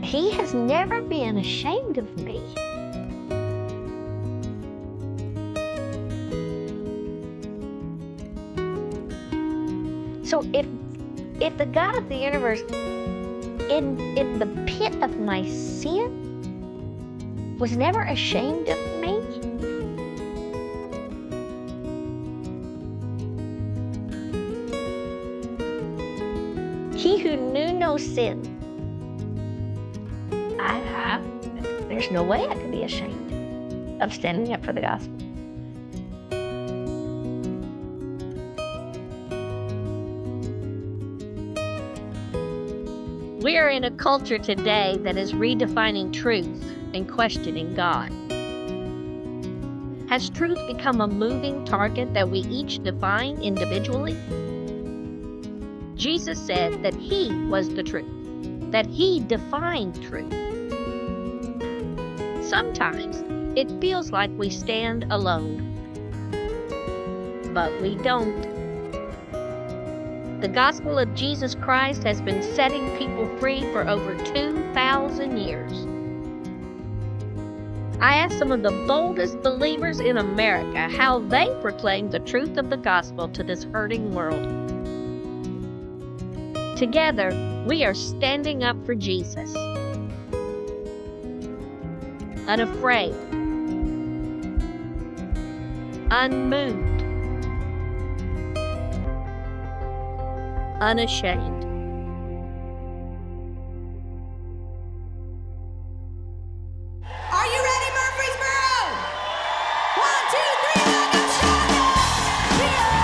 He has never been ashamed of me. So if the God of the universe, in the pit of my sin, was never ashamed of me, he who knew no sin, there's no way I could be ashamed of standing up for the gospel. We are in a culture today that is redefining truth and questioning God. Has truth become a moving target that we each define individually? Jesus said that He was the truth, that He defined truth. Sometimes it feels like we stand alone, but we don't. The gospel of Jesus Christ has been setting people free for over 2,000 years. I asked some of the boldest believers in America how they proclaim the truth of the gospel to this hurting world. Together, we are standing up for Jesus. Unafraid, unmoved, unashamed. Are you ready, Murfreesboro? 1, 2, 3, welcome Chonda Pierce!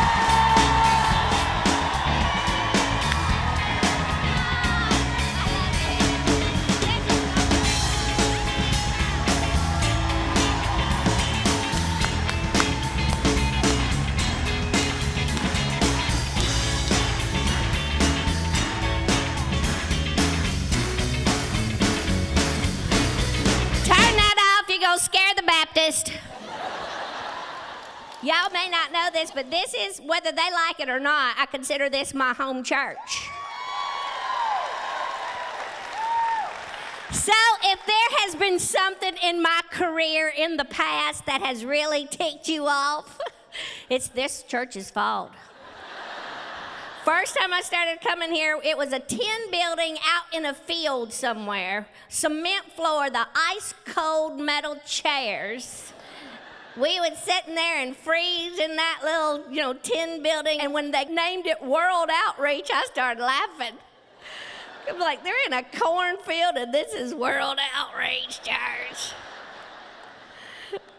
Scare the Baptist. Y'all may not know this, but this is, whether they like it or not, I consider this my home church. So if there has been something in my career in the past that has really ticked you off, it's this church's fault. First time I started coming here, it was a tin building out in a field somewhere, cement floor, the ice cold metal chairs. We would sit in there and freeze in that little, tin building. And when they named it World Outreach, I started laughing. I'm like, they're in a cornfield and this is World Outreach Church.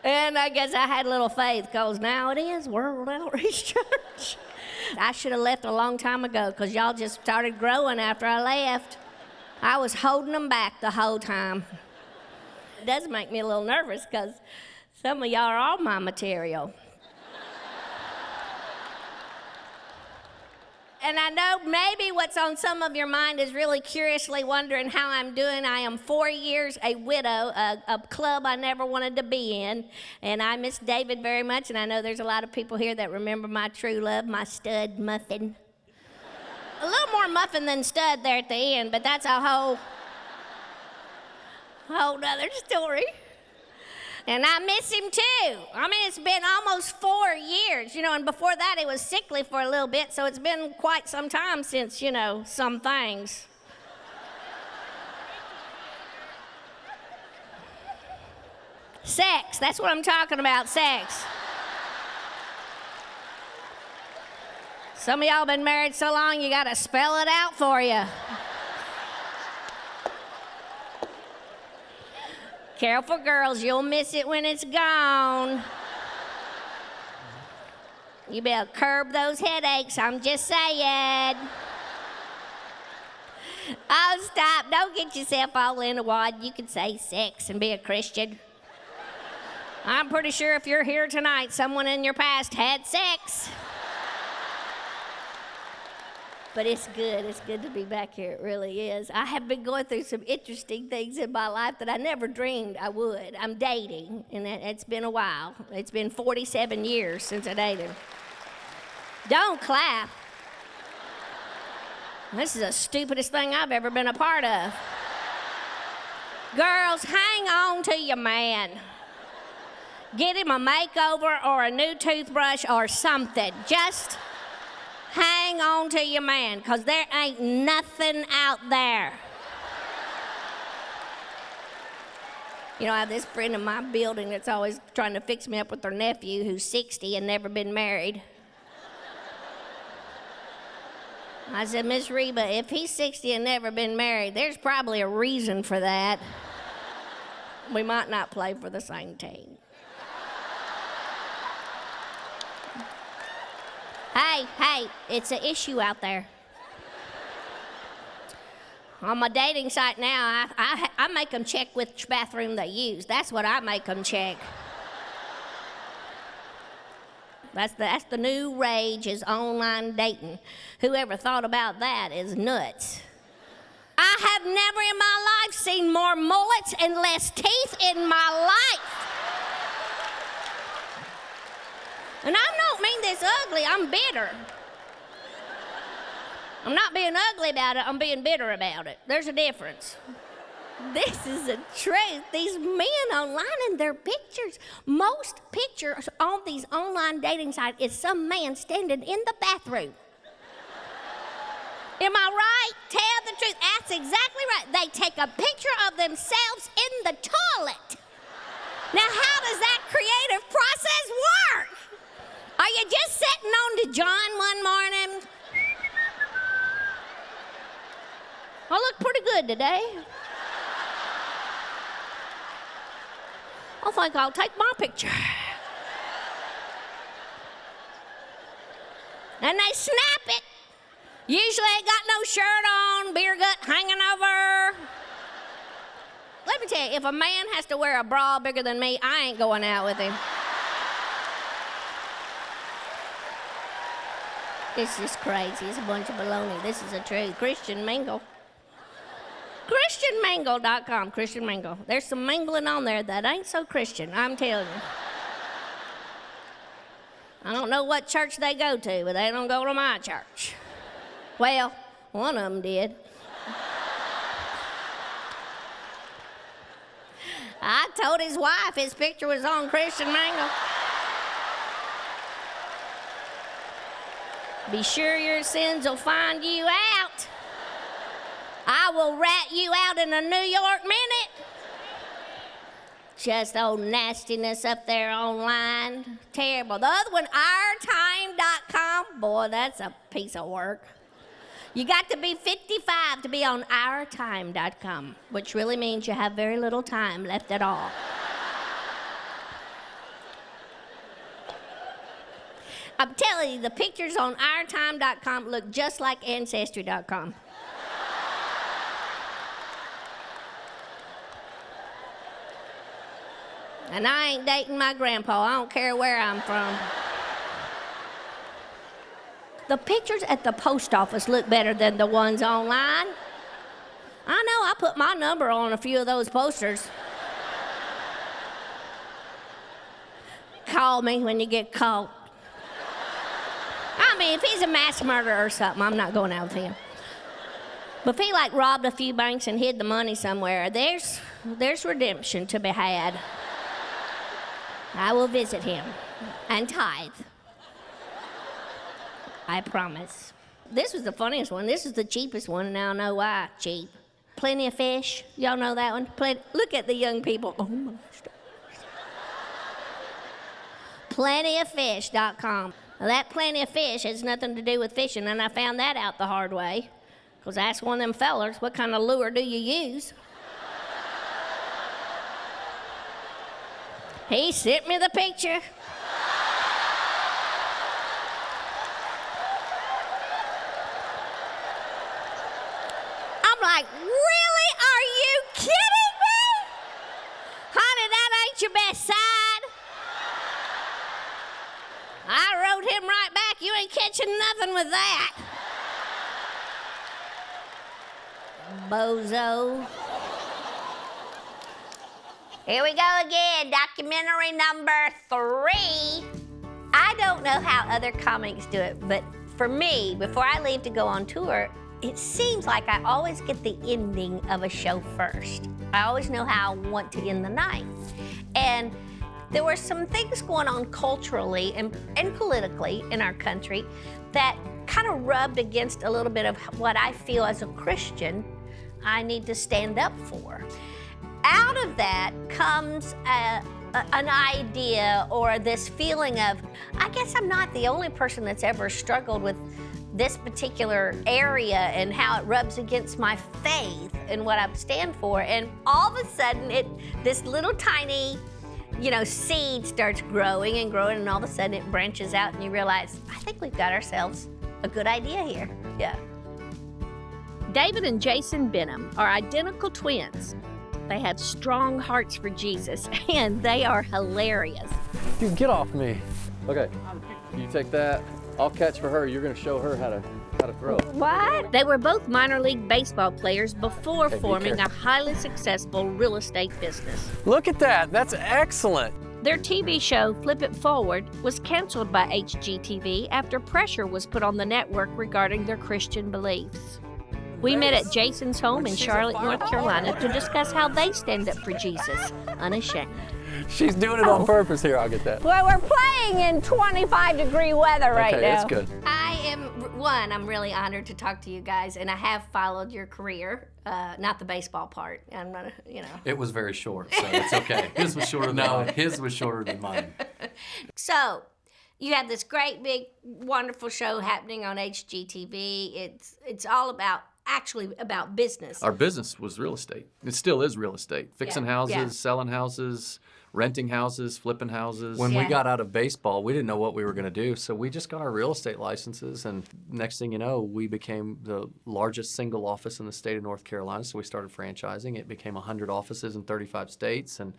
And I guess I had a little faith, because now it is World Outreach Church. I should have left a long time ago, because y'all just started growing after I left. I was holding them back the whole time. It does make me a little nervous, because some of y'all are all my material. And I know maybe what's on some of your mind is really curiously wondering how I'm doing. I am 4 years a widow, a club I never wanted to be in. And I miss David very much. And I know there's a lot of people here that remember my true love, my stud muffin. A little more muffin than stud there at the end, but that's a whole other story. And I miss him too. I mean, it's been almost 4 years, and before that he was sickly for a little bit, so it's been quite some time since, some things. Sex, that's what I'm talking about, sex. Some of y'all been married so long, you gotta spell it out for you. Careful, girls, you'll miss it when it's gone. You better curb those headaches, I'm just saying. Oh, stop, don't get yourself all in a wad. You can say sex and be a Christian. I'm pretty sure if you're here tonight, someone in your past had sex. But it's good to be back here, it really is. I have been going through some interesting things in my life that I never dreamed I would. I'm dating, and it's been a while. It's been 47 years since I dated. Don't clap. This is the stupidest thing I've ever been a part of. Girls, hang on to your man. Get him a makeover or a new toothbrush or something. Just hang on to your man, because there ain't nothing out there. You know, I have this friend in my building that's always trying to fix me up with her nephew who's 60 and never been married. I said, Miss Reba, if he's 60 and never been married, there's probably a reason for that. We might not play for the same team. Hey, it's an issue out there. On my dating site now, I make them check which bathroom they use. That's what I make them check. That's the new rage, is online dating. Whoever thought about that is nuts. I have never in my life seen more mullets and less teeth in my life. And I don't mean this ugly, I'm bitter. I'm not being ugly about it, I'm being bitter about it. There's a difference. This is the truth. These men online and their pictures, most pictures on these online dating sites is some man standing in the bathroom. Am I right? Tell the truth. That's exactly right. They take a picture of themselves in the toilet. Now, how does that creative process work? Are you just sitting on to John one morning? I look pretty good today. I think I'll take my picture. And they snap it. Usually ain't got no shirt on, beer gut hanging over. Let me tell you, if a man has to wear a bra bigger than me, I ain't going out with him. This is crazy. It's a bunch of baloney. This is a true Christian mingle. ChristianMingle.com, Christian Mingle. There's some mingling on there that ain't so Christian, I'm telling you. I don't know what church they go to, but they don't go to my church. Well, one of them did. I told his wife his picture was on Christian Mingle. Be sure your sins will find you out. I will rat you out in a New York minute. Just old nastiness up there online. Terrible. The other one, ourtime.com. Boy, that's a piece of work. You got to be 55 to be on ourtime.com, which really means you have very little time left at all. I'm telling you, the pictures on ourtime.com look just like ancestry.com. And I ain't dating my grandpa. I don't care where I'm from. The pictures at the post office look better than the ones online. I know, I put my number on a few of those posters. Call me when you get caught. I mean, if he's a mass murderer or something, I'm not going out with him. But if he like robbed a few banks and hid the money somewhere, there's redemption to be had. I will visit him and tithe. I promise. This was the funniest one. This is the cheapest one, and I don't know why cheap. Plenty of Fish. Y'all know that one? Look at the young people. Oh my God. Plentyoffish.com. Now, that Plenty of Fish has nothing to do with fishing, and I found that out the hard way. Because I asked one of them fellers, what kind of lure do you use? He sent me the picture. I'm like, really? Are you kidding me? Honey, that ain't your best side. I wrote him right back, you ain't catching nothing with that. Bozo. Here we go again, documentary number 3. I don't know how other comics do it, but for me, before I leave to go on tour, it seems like I always get the ending of a show first. I always know how I want to end the night. And there were some things going on culturally and politically in our country that kind of rubbed against a little bit of what I feel as a Christian I need to stand up for. Out of that comes an idea or this feeling of, I guess I'm not the only person that's ever struggled with this particular area and how it rubs against my faith and what I stand for. And all of a sudden, this little tiny, seed starts growing and growing, and all of a sudden it branches out, and you realize, I think we've got ourselves a good idea here. Yeah. David and Jason Benham are identical twins. They have strong hearts for Jesus, and they are hilarious. Dude, get off me. Okay, you take that. I'll catch for her. You're gonna show her how to throw. What? They were both minor league baseball players before Okay, forming a highly successful real estate business. Look at that. That's excellent. Their TV show, Flip It Forward, was canceled by HGTV after pressure was put on the network regarding their Christian beliefs. We met at Jason's home in Charlotte, North Carolina to discuss how they stand up for Jesus, unashamed. She's doing it on purpose here. I'll get that. Well, we're playing in 25-degree weather right Okay, now. that's good. I'm really honored to talk to you guys, and I have followed your career, not the baseball part. I'm not, It was very short, so it's okay. His was shorter than mine. His was shorter than mine. So, you have this great, big, wonderful show happening on HGTV. It's all about business. Our business was real estate. It still is real estate. Fixing houses, yeah. selling houses, renting houses, flipping houses. When we Yeah. got out of baseball, we didn't know what we were going to do, so we just got our real estate licenses, and next thing you know, we became the largest single office in the state of North Carolina, so we started franchising. It became 100 offices in 35 states, and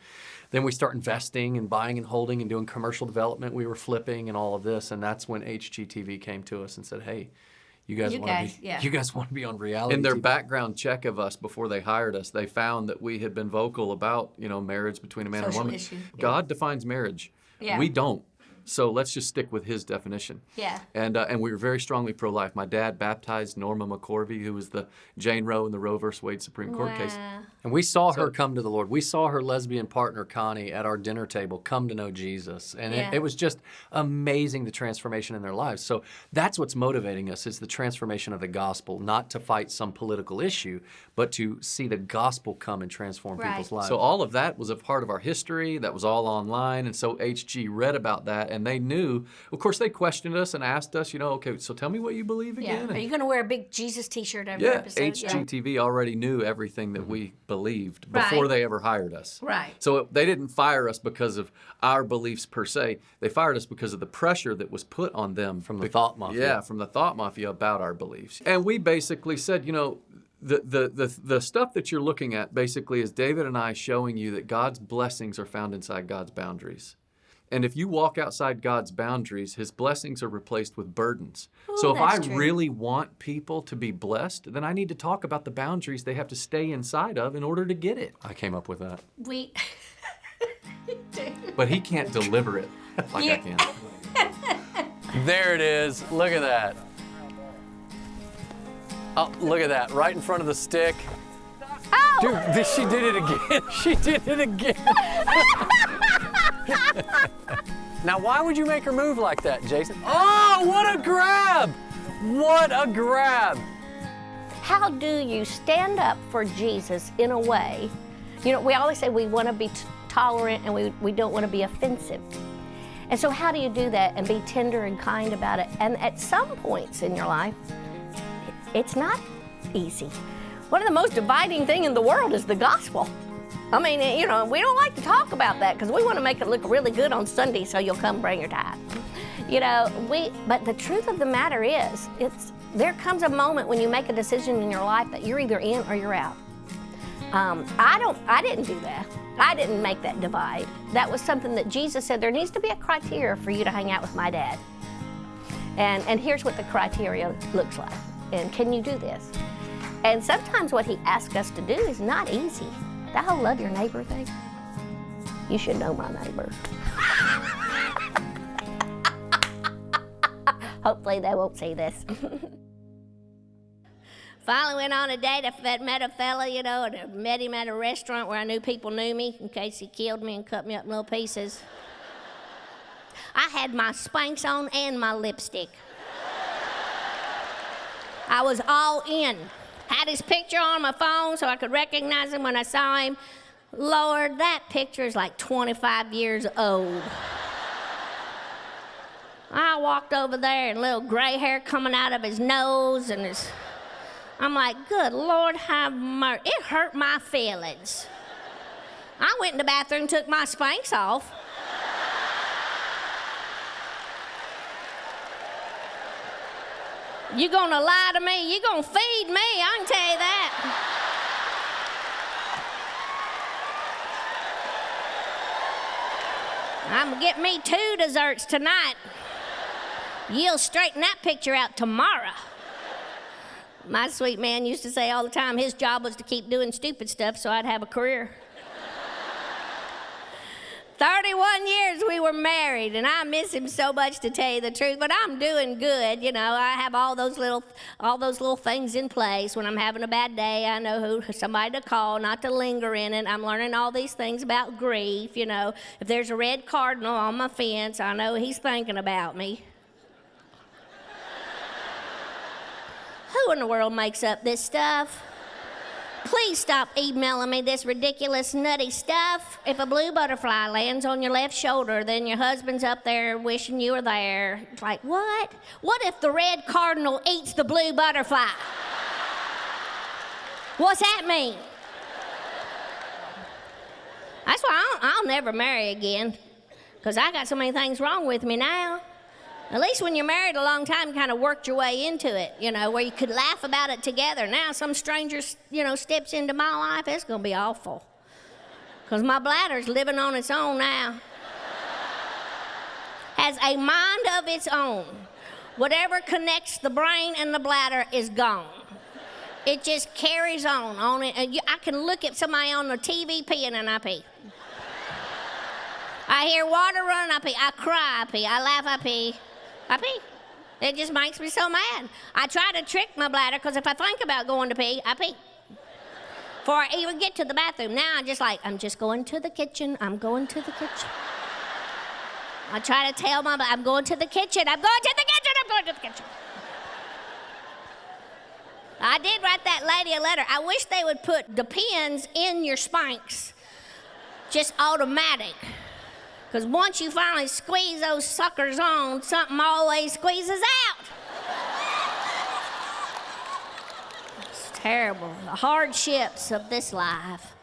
then we started investing and buying and holding and doing commercial development. We were flipping and all of this, and that's when HGTV came to us and said, hey, you guys want to be on reality In their TV? background check of us before they hired us, they found that we had been vocal about, marriage between a man and a Social woman. issue, yeah. God defines marriage. Yeah. We don't. So let's just stick with his definition. Yeah. And we were very strongly pro-life. My dad baptized Norma McCorvey, who was the Jane Roe in the Roe versus Wade Supreme Court case. And we saw her come to the Lord. We saw her lesbian partner, Connie, at our dinner table come to know Jesus. And Yeah. it was just amazing, the transformation in their lives. So that's what's motivating us, is the transformation of the gospel, not to fight some political issue, but to see the gospel come and transform Right. people's lives. So all of that was a part of our history. That was all online. And so HG read about that, and they knew. Of course, they questioned us and asked us, okay, so tell me what you believe again. Are you going to wear a big Jesus T-shirt every Yeah, episode? HGTV already knew everything that we believed before Right. they ever hired us. Right. So they didn't fire us because of our beliefs per se. They fired us because of the pressure that was put on them From the thought mafia. Yeah, from the thought mafia about our beliefs. And we basically said, the stuff that you're looking at basically is David and I showing you that God's blessings are found inside God's boundaries. And if you walk outside God's boundaries, his blessings are replaced with burdens. So if I that's true. really want people to be blessed, then I need to talk about the boundaries they have to stay inside of in order to get it. I came up with that. We. But he can't deliver it like I can. There it is. Look at that. Oh, look at that. Right in front of the stick. Oh! Dude, she did it again. She did it again. Now, why would you make her move like that, Jason? Oh, what a grab! What a grab! How do you stand up for Jesus in a way? We always say we want to be tolerant and we don't want to be offensive. And so how do you do that and be tender and kind about it? And at some points in your life, it's not easy. One of the most dividing things in the world is the gospel. I mean, we don't like to talk about that because we want to make it look really good on Sunday so you'll come bring your tithe. But the truth of the matter is, there comes a moment when you make a decision in your life that you're either in or you're out. I didn't do that. I didn't make that divide. That was something that Jesus said, there needs to be a criteria for you to hang out with my dad. And here's what the criteria looks like. And can you do this? And sometimes what he asks us to do is not easy. That whole love your neighbor thing, you should know my neighbor. Hopefully they won't see this. Finally went on a date. I met a fella, and I met him at a restaurant where I knew people knew me in case he killed me and cut me up in little pieces. I had my Spanx on and my lipstick. I was all in. Had his picture on my phone so I could recognize him when I saw him. Lord, that picture is like 25 years old. I walked over there and little gray hair coming out of his nose and his... I'm like, good Lord, have mercy. It hurt my feelings. I went in the bathroom and took my Spanx off. You gonna lie to me? You gonna feed me? I can tell you that. I'm gonna get me 2 desserts tonight. You'll straighten that picture out tomorrow. My sweet man used to say all the time his job was to keep doing stupid stuff so I'd have a career. 31 years we were married, and I miss him so much, to tell you the truth, but I'm doing good. I have all those little things in place. When I'm having a bad day, I know somebody to call, not to linger in it. I'm learning all these things about grief. If there's a red cardinal on my fence, I know he's thinking about me. Who in the world makes up this stuff? Please stop emailing me this ridiculous, nutty stuff. If a blue butterfly lands on your left shoulder, then your husband's up there wishing you were there. It's like, what? What if the red cardinal eats the blue butterfly? What's that mean? That's why I'll never marry again, because I got so many things wrong with me now. At least when you're married a long time, you kind of worked your way into it, where you could laugh about it together. Now some stranger, steps into my life, it's going to be awful. Because my bladder's living on its own now. Has a mind of its own. Whatever connects the brain and the bladder is gone. It just carries on it. I can look at somebody on the TV peeing and I pee. I hear water running, I pee. I cry, I pee. I laugh, I pee. I pee. It just makes me so mad. I try to trick my bladder, because if I think about going to pee, I pee. Before I even get to the bathroom. Now I'm just going to the kitchen. I'm going to the kitchen. I try to tell my bladder, I'm going to the kitchen. I'm going to the kitchen. I'm going to the kitchen. I did write that lady a letter. I wish they would put the pins in your Spanx. Just automatic. Because once you finally squeeze those suckers on, something always squeezes out. It's terrible. The hardships of this life.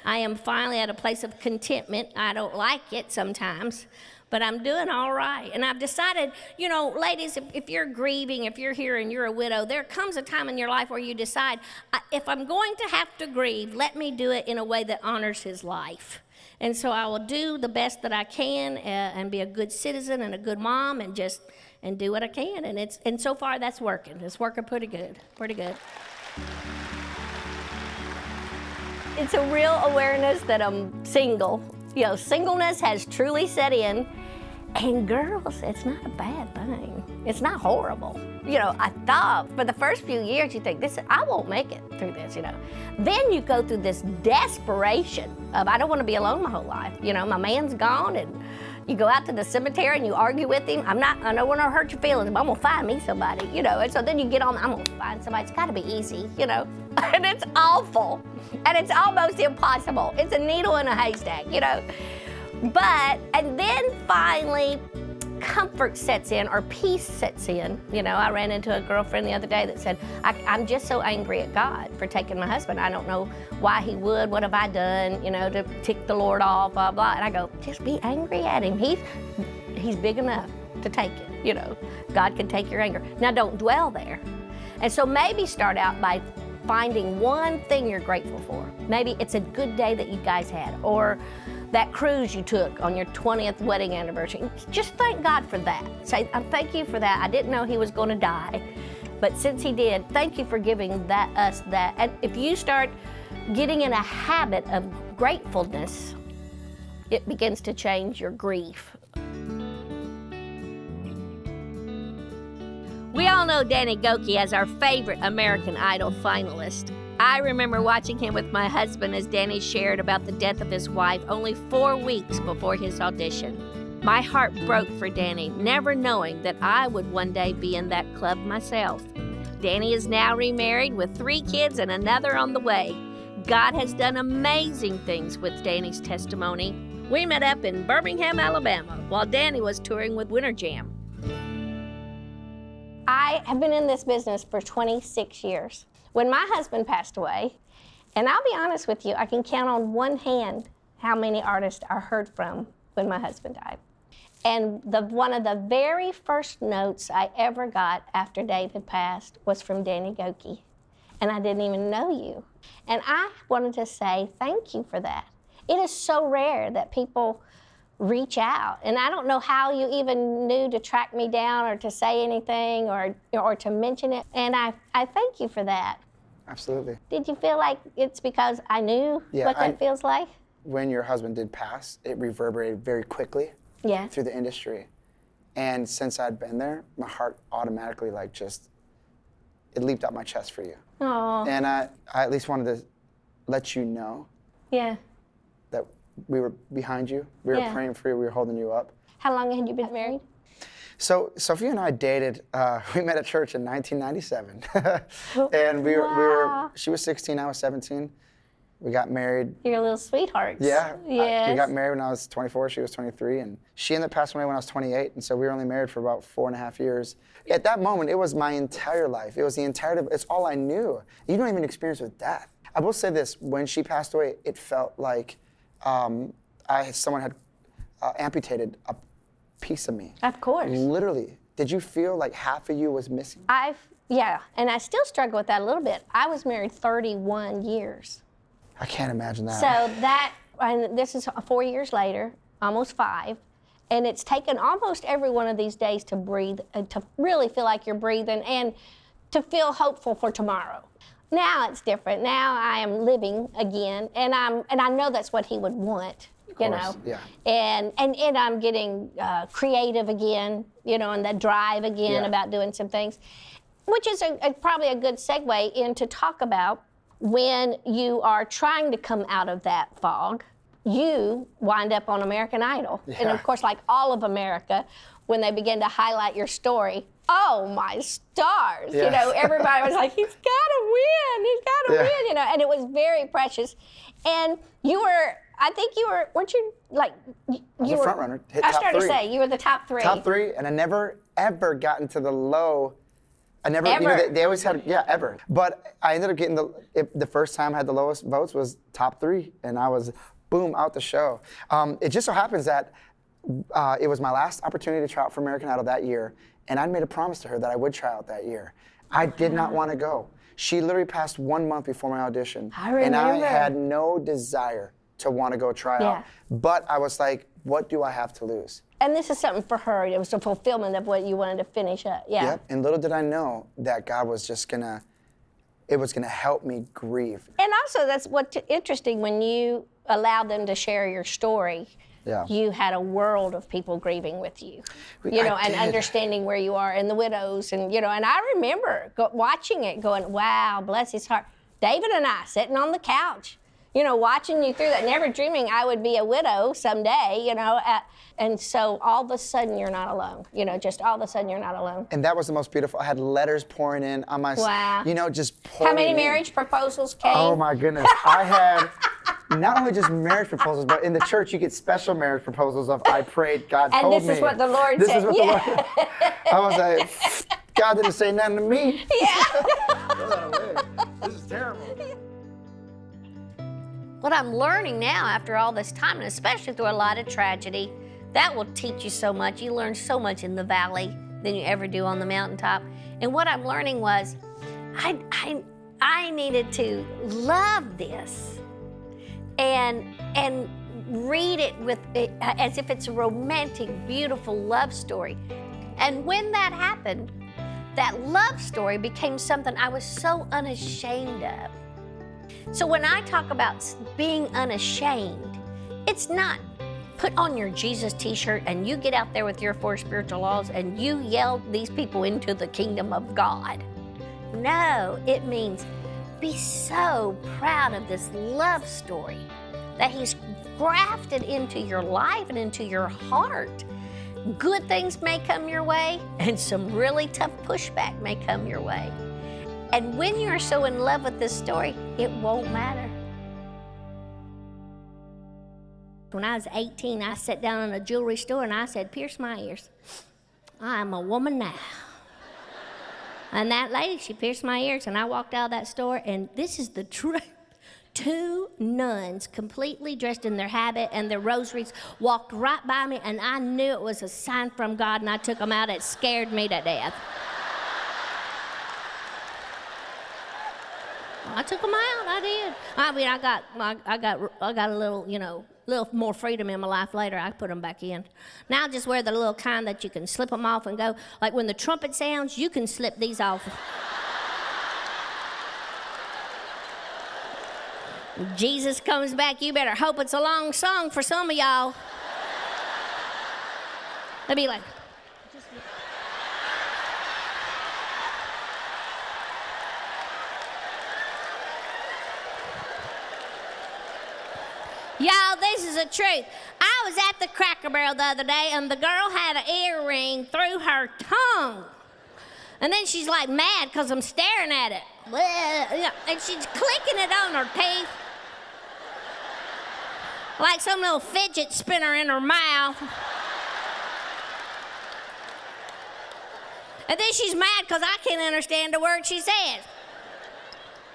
I am finally at a place of contentment. I don't like it sometimes, but I'm doing all right. And I've decided, ladies, if you're grieving, if you're here and you're a widow, there comes a time in your life where you decide, if I'm going to have to grieve, let me do it in a way that honors his life. And so I will do the best that I can and be a good citizen and a good mom and do what I can. And so far that's working. It's working pretty good. It's a real awareness that I'm single. Singleness has truly set in. And girls, it's not a bad thing. It's not horrible. I thought for the first few years, you think, I won't make it through this, Then you go through this desperation of, I don't want to be alone my whole life. My man's gone, and you go out to the cemetery and you argue with him. I don't want to hurt your feelings, but I'm going to find me somebody, And so then you get on, I'm going to find somebody. It's got to be easy, And it's awful. And it's almost impossible. It's a needle in a haystack, And then finally, comfort sets in, or peace sets in. I ran into a girlfriend the other day that said, I'm just so angry at God for taking my husband. I don't know why he would. What have I done, to tick the Lord off, blah, blah. And I go, just be angry at him. He's big enough to take it, God can take your anger. Now, don't dwell there. And so maybe start out by finding one thing you're grateful for. Maybe it's a good day that you guys had, or that cruise you took on your 20th wedding anniversary. Just thank God for that. Say, thank you for that. I didn't know he was going to die, but since he did, thank you for giving us that. And if you start getting in a habit of gratefulness, it begins to change your grief. We all know Danny Gokey as our favorite American Idol finalist. I remember watching him with my husband as Danny shared about the death of his wife only 4 weeks before his audition. My heart broke for Danny, never knowing that I would one day be in that club myself. Danny is now remarried with 3 kids and another on the way. God has done amazing things with Danny's testimony. We met up in Birmingham, Alabama, while Danny was touring with Winter Jam. I have been in this business for 26 years. When my husband passed away, and I'll be honest with you, I can count on one hand how many artists I heard from when my husband died. And one of the very first notes I ever got after David passed was from Danny Gokey. And I didn't even know you. And I wanted to say thank you for that. It is so rare that people reach out. And I don't know how you even knew to track me down or to say anything or to mention it. And I thank you for that. Absolutely. Did you feel like it's because I knew what that feels like? When your husband did pass, it reverberated very quickly through the industry. And since I'd been there, my heart automatically it leaped out my chest for you. Oh. And I at least wanted to let you know that we were behind you. We were praying for you. We were holding you up. How long had you been married? So Sophia and I dated. We met at church in 1997, and she was 16, I was 17. We got married. You're little sweethearts. Yeah. Yes. We got married when I was 24. She was 23, and she ended up passing away when I was 28. And so we were only married for about 4.5 years. At that moment, it was my entire life. It was the entirety. It's all I knew. You don't even experience with death. I will say this: when she passed away, it felt like someone had amputated a piece of me. Of course. Literally. Did you feel like half of you was missing? And I still struggle with that a little bit. I was married 31 years. I can't imagine that. So and this is 4 years later, almost 5, and it's taken almost every one of these days to breathe, to really feel like you're breathing and to feel hopeful for tomorrow. Now it's different. Now I am living again, and I know that's what he would want. You know, and I'm getting creative again, and the drive again about doing some things, which is probably a good segue into talk about when you are trying to come out of that fog, you wind up on American Idol. And of course, like all of America, when they begin to highlight your story, oh my stars, everybody was like, he's gotta win, and it was very precious. And weren't you like, you were front runner, hit I top started 3. to say, you were the top 3. Top 3, and I never, ever got into the low. I never, they always had, ever. But I ended up getting the first time I had the lowest votes was top 3, and I was, boom, out the show. It just so happens that it was my last opportunity to try out for American Idol that year, and I made a promise to her that I would try out that year. I did not want to go. She literally passed 1 month before my audition. I remember. And I had no desire to want to go try out. But I was like, what do I have to lose? And this is something for her. It was a fulfillment of what you wanted to finish up. Yeah. Yep. And little did I know that God was just gonna help me grieve. And also, that's what's interesting when you allow them to share your story. Yeah. You had a world of people grieving with you, and understanding where you are, and the widows, and and I remember watching it, going, "Wow, bless his heart." David and I sitting on the couch, watching you through that, never dreaming I would be a widow someday, and so all of a sudden you're not alone, just all of a sudden you're not alone. And that was the most beautiful. I had letters pouring in on my, just pouring How many in. marriage proposals came? Oh my goodness. I had not only just marriage proposals, but in the church you get special marriage proposals of I prayed, God told me. And this is what the Lord said. This is what the Lord, I was like, God didn't say nothing to me. This is terrible. What I'm learning now after all this time, and especially through a lot of tragedy, that will teach you so much. You learn so much in the valley than you ever do on the mountaintop. And what I'm learning was I needed to love this and read it as if it's a romantic, beautiful love story. And when that happened, that love story became something I was so unashamed of. So when I talk about being unashamed, it's not put on your Jesus t-shirt and you get out there with your 4 spiritual laws and you yell these people into the kingdom of God. No, it means be so proud of this love story that He's grafted into your life and into your heart. Good things may come your way, and some really tough pushback may come your way. And when you're so in love with this story, it won't matter. When I was 18, I sat down in a jewelry store and I said, "Pierce my ears. I am a woman now." And that lady, she pierced my ears, and I walked out of that store, and this is the truth. 2 nuns, completely dressed in their habit and their rosaries, walked right by me, and I knew it was a sign from God, and I took them out. It scared me to death. I took them out. I did. I mean, I got a little, little more freedom in my life later. I put them back in. Now I just wear the little kind that you can slip them off and go. Like when the trumpet sounds, you can slip these off. Jesus comes back, you better hope it's a long song for some of y'all. They'll be like, y'all, this is the truth. I was at the Cracker Barrel the other day, and the girl had an earring through her tongue. And then she's like mad because I'm staring at it. And she's clicking it on her teeth. Like some little fidget spinner in her mouth. And then she's mad because I can't understand the word she says.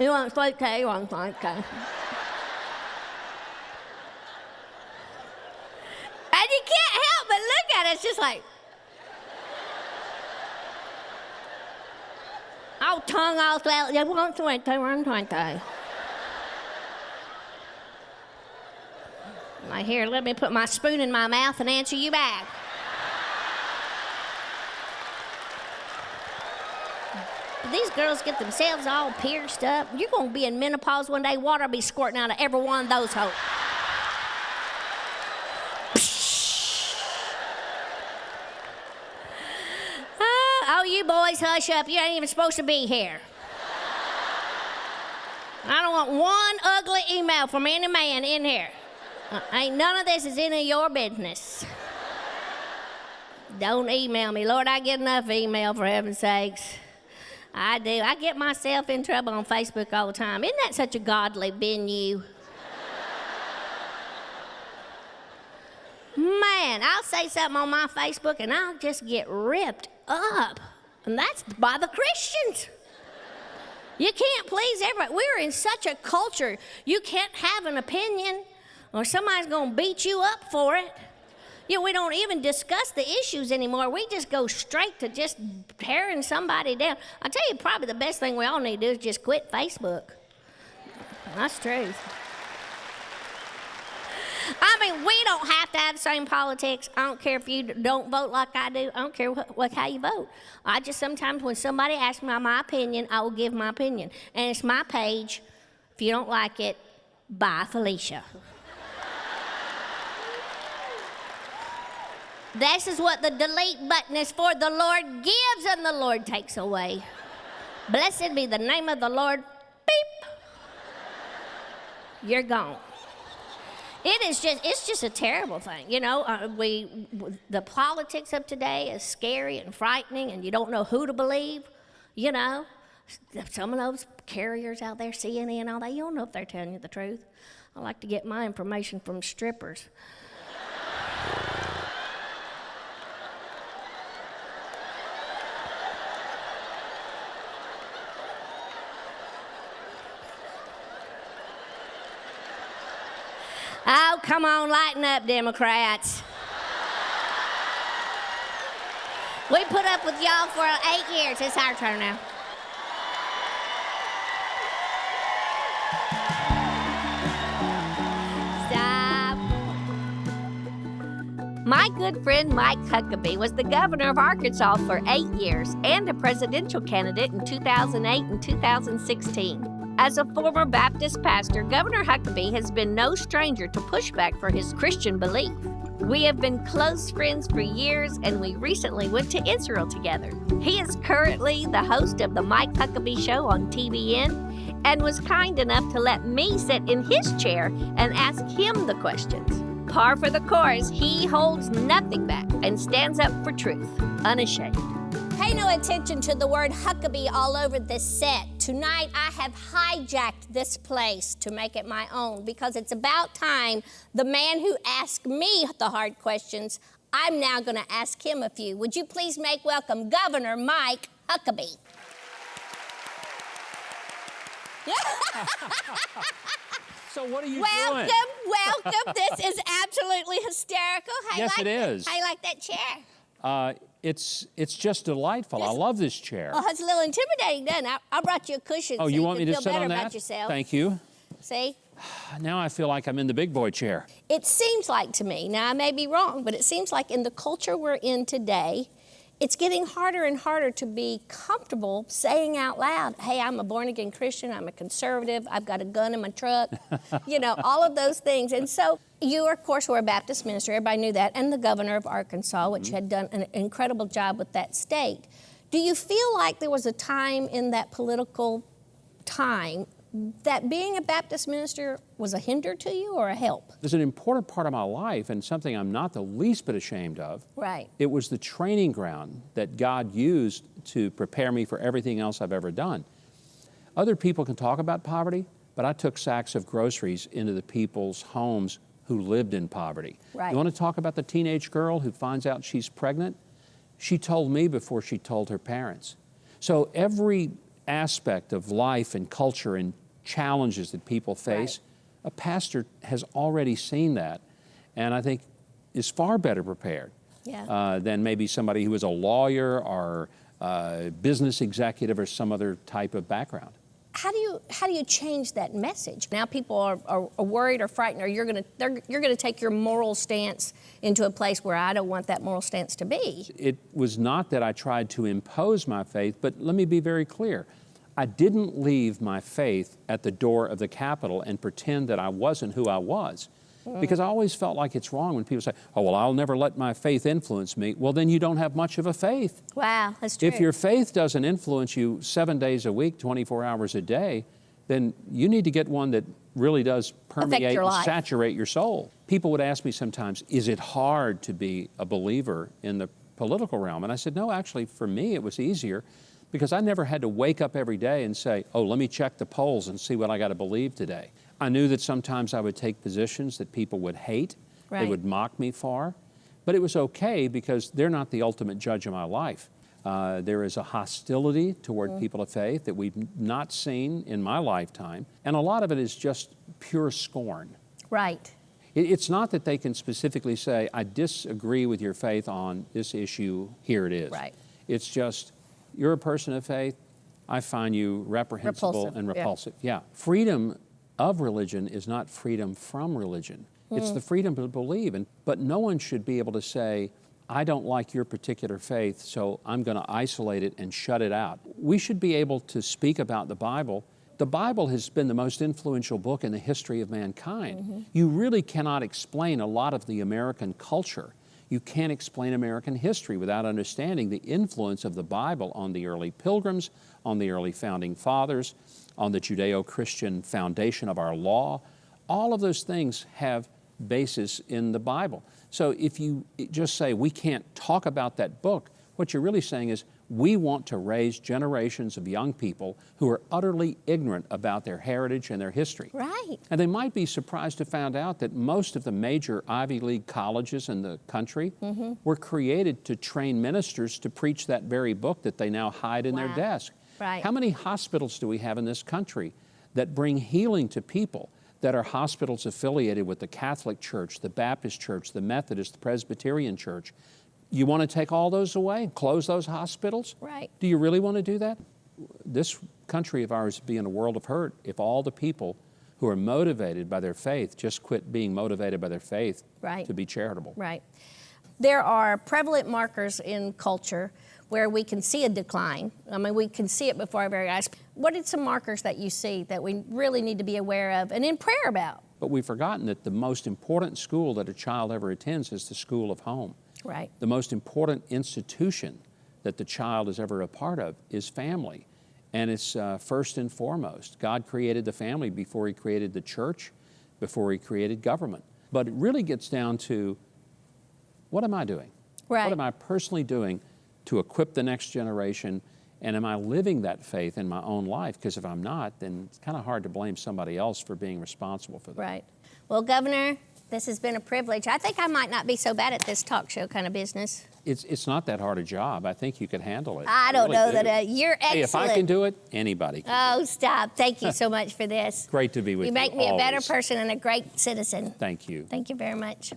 You want sweet tea? You want sweet tea? And you can't help but look at it. It's just like, oh, tongue all swelled. You want sweet tea? Want sweet tea? Like, here, let me put my spoon in my mouth and answer you back. These girls get themselves all pierced up. You're going to be in menopause one day. Water will be squirting out of every one of those holes. Oh, you boys, hush up. You ain't even supposed to be here. I don't want one ugly email from any man in here. Ain't none of this is any of your business. Don't email me. Lord, I get enough email, for heaven's sakes. I do. I get myself in trouble on Facebook all the time. Isn't that such a godly venue? Man, I'll say something on my Facebook and I'll just get ripped up. And that's by the Christians. You can't please everybody. We're in such a culture, you can't have an opinion or somebody's going to beat you up for it. We don't even discuss the issues anymore. We just go straight to just tearing somebody down. I tell you, probably the best thing we all need to do is just quit Facebook. That's true. I mean, we don't have to have the same politics. I don't care if you don't vote like I do. I don't care how you vote. I just sometimes when somebody asks me my opinion, I will give my opinion. And it's my page. If you don't like it, bye, Felicia. This is what the delete button is for. The Lord gives and the Lord takes away. Blessed be the name of the Lord. Beep. You're gone. It's just a terrible thing. The politics of today is scary and frightening, and you don't know who to believe. Some of those carriers out there, CNN and all that, you don't know if they're telling you the truth. I like to get my information from strippers. Oh, come on, lighten up, Democrats. We put up with y'all for 8 years. It's our turn now. Stop. My good friend Mike Huckabee was the governor of Arkansas for 8 years and a presidential candidate in 2008 and 2016. As a former Baptist pastor, Governor Huckabee has been no stranger to pushback for his Christian belief. We have been close friends for years, and we recently went to Israel together. He is currently the host of the Mike Huckabee Show on TBN and was kind enough to let me sit in his chair and ask him the questions. Par for the course, he holds nothing back and stands up for truth, unashamed. Pay no attention to the word Huckabee all over this set. Tonight, I have hijacked this place to make it my own because it's about time the man who asked me the hard questions, I'm now going to ask him a few. Would you please make welcome Governor Mike Huckabee? So what are you doing? Welcome. This is absolutely hysterical. Yes, it is. How you like that chair? It's just delightful. I love this chair. Oh, it's a little intimidating, doesn't it? I brought you a cushion Oh, so you want me to feel sit better on about that? yourself. Thank you. See? Now I feel like I'm in the big boy chair. It seems like to me, now I may be wrong, but it seems like in the culture we're in today, it's getting harder and harder to be comfortable saying out loud, hey, I'm a born-again Christian, I'm a conservative, I've got a gun in my truck, all of those things. And so you, of course, were a Baptist minister, everybody knew that, and the governor of Arkansas, which had done an incredible job with that state. Do you feel like there was a time in that political time that being a Baptist minister was a hinder to you or a help? It's an important part of my life and something I'm not the least bit ashamed of. Right. It was the training ground that God used to prepare me for everything else I've ever done. Other people can talk about poverty, but I took sacks of groceries into the people's homes who lived in poverty. Right. You want to talk about the teenage girl who finds out she's pregnant? She told me before she told her parents. So every aspect of life and culture and challenges that people face, a pastor has already seen that, and I think is far better prepared than maybe somebody who is a lawyer or a business executive or some other type of background. How do you change that message? Now people are worried or frightened, or you're gonna take your moral stance into a place where I don't want that moral stance to be. It was not that I tried to impose my faith, but let me be very clear. I didn't leave my faith at the door of the Capitol and pretend that I wasn't who I was. Because I always felt like it's wrong when people say, oh, well, I'll never let my faith influence me. Well, then you don't have much of a faith. Wow, that's true. If your faith doesn't influence you 7 days a week, 24 hours a day, then you need to get one that really does permeate and saturate your soul. People would ask me sometimes, is it hard to be a believer in the political realm? And I said, no, actually, for me, it was easier because I never had to wake up every day and say, oh, let me check the polls and see what I got to believe today. I knew that sometimes I would take positions that people would hate. Right. They would mock me for. But it was okay because they're not the ultimate judge of my life. There is a hostility toward people of faith that we've not seen in my lifetime. And a lot of it is just pure scorn. Right. It's not that they can specifically say, I disagree with your faith on this issue, here it is. Right. It's just, you're a person of faith, I find you reprehensible and repulsive. Yeah. Freedom of religion is not freedom from religion. It's the freedom to believe. But no one should be able to say, I don't like your particular faith, so I'm going to isolate it and shut it out. We should be able to speak about the Bible. The Bible has been the most influential book in the history of mankind. You really cannot explain a lot of the American culture. You can't explain American history without understanding the influence of the Bible on the early pilgrims, on the early founding fathers, on the Judeo-Christian foundation of our law. All of those things have basis in the Bible. So if you just say, we can't talk about that book, what you're really saying is, we want to raise generations of young people who are utterly ignorant about their heritage and their history. Right. And they might be surprised to find out that most of the major Ivy League colleges in the country were created to train ministers to preach that very book that they now hide in their desk. Right. How many hospitals do we have in this country that bring healing to people that are hospitals affiliated with the Catholic Church, the Baptist Church, the Methodist, the Presbyterian Church? You want to take all those away, close those hospitals? Right. Do you really want to do that? This country of ours would be in a world of hurt if all the people who are motivated by their faith just quit being motivated by their faith to be charitable. Right. There are prevalent markers in culture where we can see a decline. I mean, we can see it before our very eyes. What are some markers that you see that we really need to be aware of and in prayer about? But we've forgotten that the most important school that a child ever attends is the school of home. Right. The most important institution that the child is ever a part of is family. And it's first and foremost. God created the family before He created the church, before He created government. But it really gets down to, what am I doing? Right. What am I personally doing to equip the next generation? And am I living that faith in my own life? Because if I'm not, then it's kind of hard to blame somebody else for being responsible for that. Right. Well, Governor, this has been a privilege. I think I might not be so bad at this talk show kind of business. It's not that hard a job. I think you could handle it. I don't know that you're excellent. Hey, if I can do it, anybody can. Oh, stop. Thank you so much for this. Great to be with you. You make me a better always. person and a great citizen. Thank you. Thank you very much.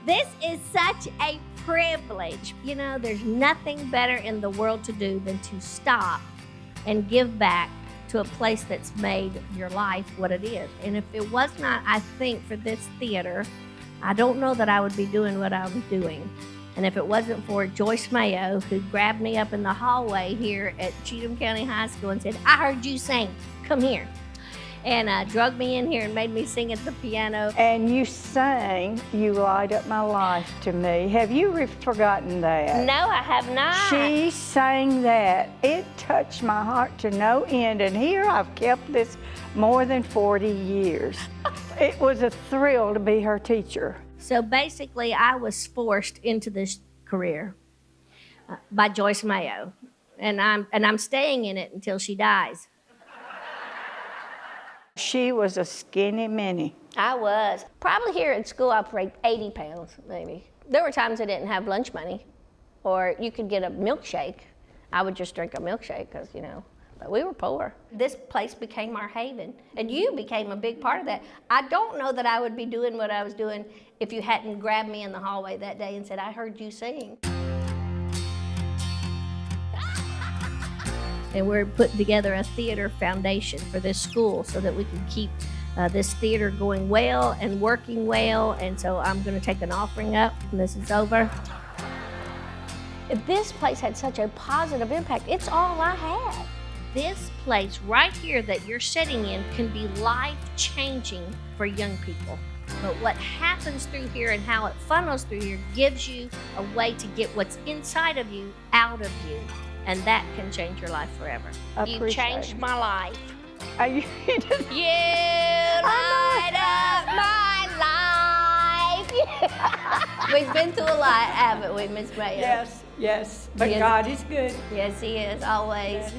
This is such a privilege. You know, there's nothing better in the world to do than to stop and give back to a place that's made your life what it is. And if it was not, I think, for this theater, I don't know that I would be doing what I was doing. And if it wasn't for Joyce Mayo, who grabbed me up in the hallway here at Cheatham County High School and said, I heard you sing, come here. And drug me in here and made me sing at the piano. And you sang, You Light Up My Life to me. Have you forgotten that? No, I have not. She sang that. It touched my heart to no end. And here I've kept this more than 40 years. It was a thrill to be her teacher. So basically, I was forced into this career by Joyce Mayo. And I'm staying in it until she dies. She was a skinny minnie. I was. Probably here at school I weighed 80 pounds, maybe. There were times I didn't have lunch money, or you could get a milkshake. I would just drink a milkshake because, you know, but we were poor. This place became our haven, and you became a big part of that. I don't know that I would be doing what I was doing if you hadn't grabbed me in the hallway that day and said, I heard you sing. And we're putting together a theater foundation for this school so that we can keep this theater going well and working well. And so I'm going to take an offering up when this is over. This place had such a positive impact. It's all I had. This place right here that you're sitting in can be life-changing for young people. But what happens through here and how it funnels through here gives you a way to get what's inside of you out of you. And that can change your life forever. You changed my life. You light up my life. We've been through a lot, haven't we, Miss Mayo? Yes. But God is good. Yes, He is, always.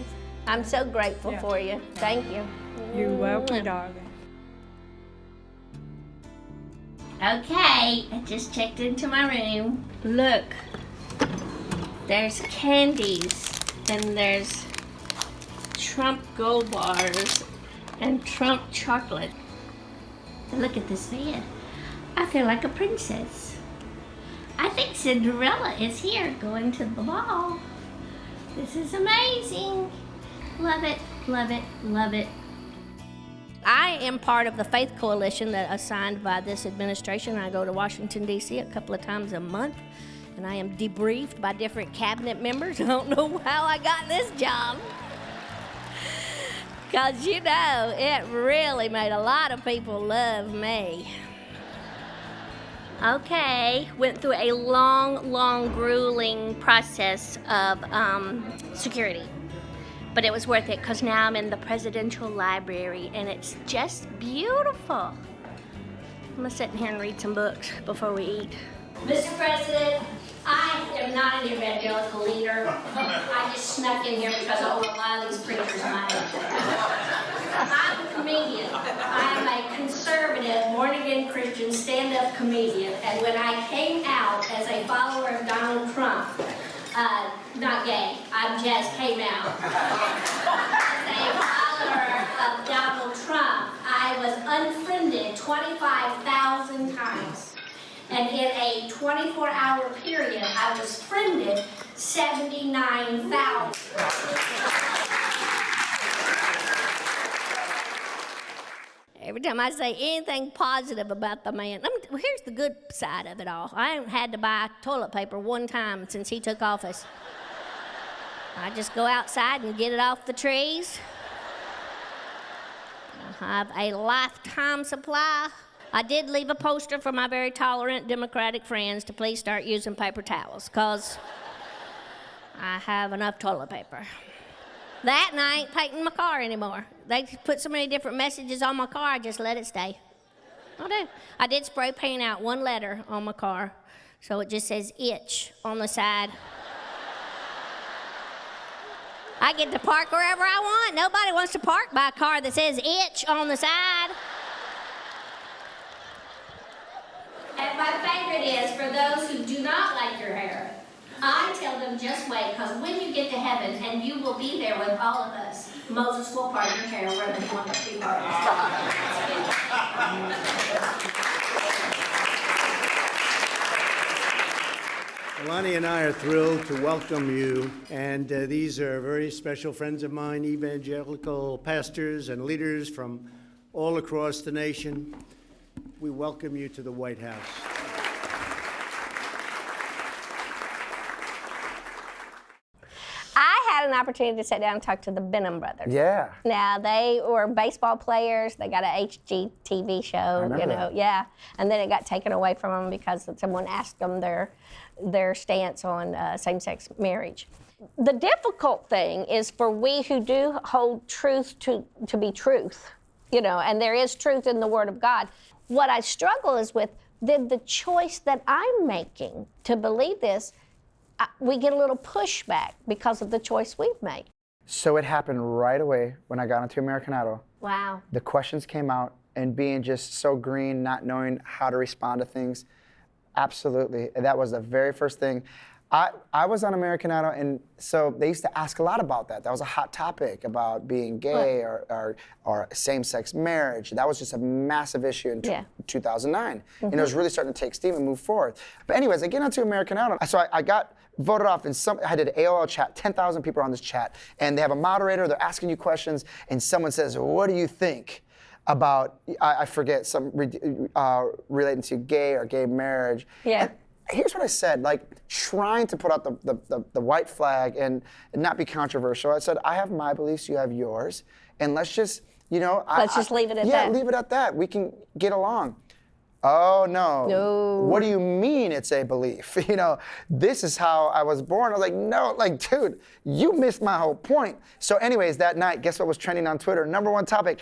I'm so grateful for you. Thank you. You're welcome, darling. Okay, I just checked into my room. Look, there's candies. And there's Trump Gold Bars and Trump chocolate. And look at this bed. I feel like a princess. I think Cinderella is here going to the ball. This is amazing. Love it, love it, love it. I am part of the Faith Coalition that is assigned by this administration. I go to Washington, D.C. a couple of times a month. And I am debriefed by different cabinet members. I don't know how I got this job. Because, you know, it really made a lot of people love me. Okay, went through a long, grueling process of security. But it was worth it because now I'm in the presidential library and it's just beautiful. I'm gonna sit in here and read some books before we eat. Mr. President, I am not an evangelical leader. I just snuck in here because I owe a lot of these preachers money. I'm a comedian. I am a conservative, born-again Christian, stand-up comedian. And when I came out as a follower of Donald Trump, not gay, I just came out. As a follower of Donald Trump, I was unfriended 25,000 times. And in a 24-hour period, I was friended 79,000. Every time I say anything positive about the man, here's the good side of it all. I haven't had to buy toilet paper one time since he took office. I just go outside and get it off the trees. I have a lifetime supply. I did leave a poster for my very tolerant Democratic friends to please start using paper towels, because I have enough toilet paper. That and I ain't painting my car anymore. They put so many different messages on my car, I just let it stay. I do. I did spray paint out one letter on my car, so it just says itch on the side. I get to park wherever I want. Nobody wants to park by a car that says itch on the side. And my favorite is for those who do not like your hair. I tell them just wait, because when you get to heaven, and you will be there with all of us, Moses will part your hair whether you want to be part of it. Lonnie and I are thrilled to welcome you, and these are very special friends of mine, evangelical pastors and leaders from all across the nation. We welcome you to the White House. I had an opportunity to sit down and talk to the Benham brothers. Yeah. Now, they were baseball players. They got an HGTV show, yeah. And then it got taken away from them because someone asked them their stance on same-sex marriage. The difficult thing is for we who do hold truth to be truth, and there is truth in the Word of God. What I struggle is with the choice that I'm making to believe this. We get a little pushback because of the choice we've made. So it happened right away when I got into American Idol. Wow. The questions came out, and being just so green, not knowing how to respond to things, absolutely. That was the very first thing. I was on American Idol, and so they used to ask a lot about that. That was a hot topic about being gay or same-sex marriage. That was just a massive issue in 2009. And it was really starting to take steam and move forward. But anyways, I get onto American Idol. So I got voted off, and I did an AOL chat, 10,000 people are on this chat, and they have a moderator, they're asking you questions, and someone says, what do you think about, I forget, some relating to gay or gay marriage. Yeah. And here's what I said, trying to put out the white flag and not be controversial. I said, I have my beliefs, you have yours, and let's just, let's just leave it at that. Yeah, leave it at that. We can get along. Oh, no. No. What do you mean it's a belief? This is how I was born. I was like, no, dude, you missed my whole point. So anyways, that night, guess what was trending on Twitter? Number one topic,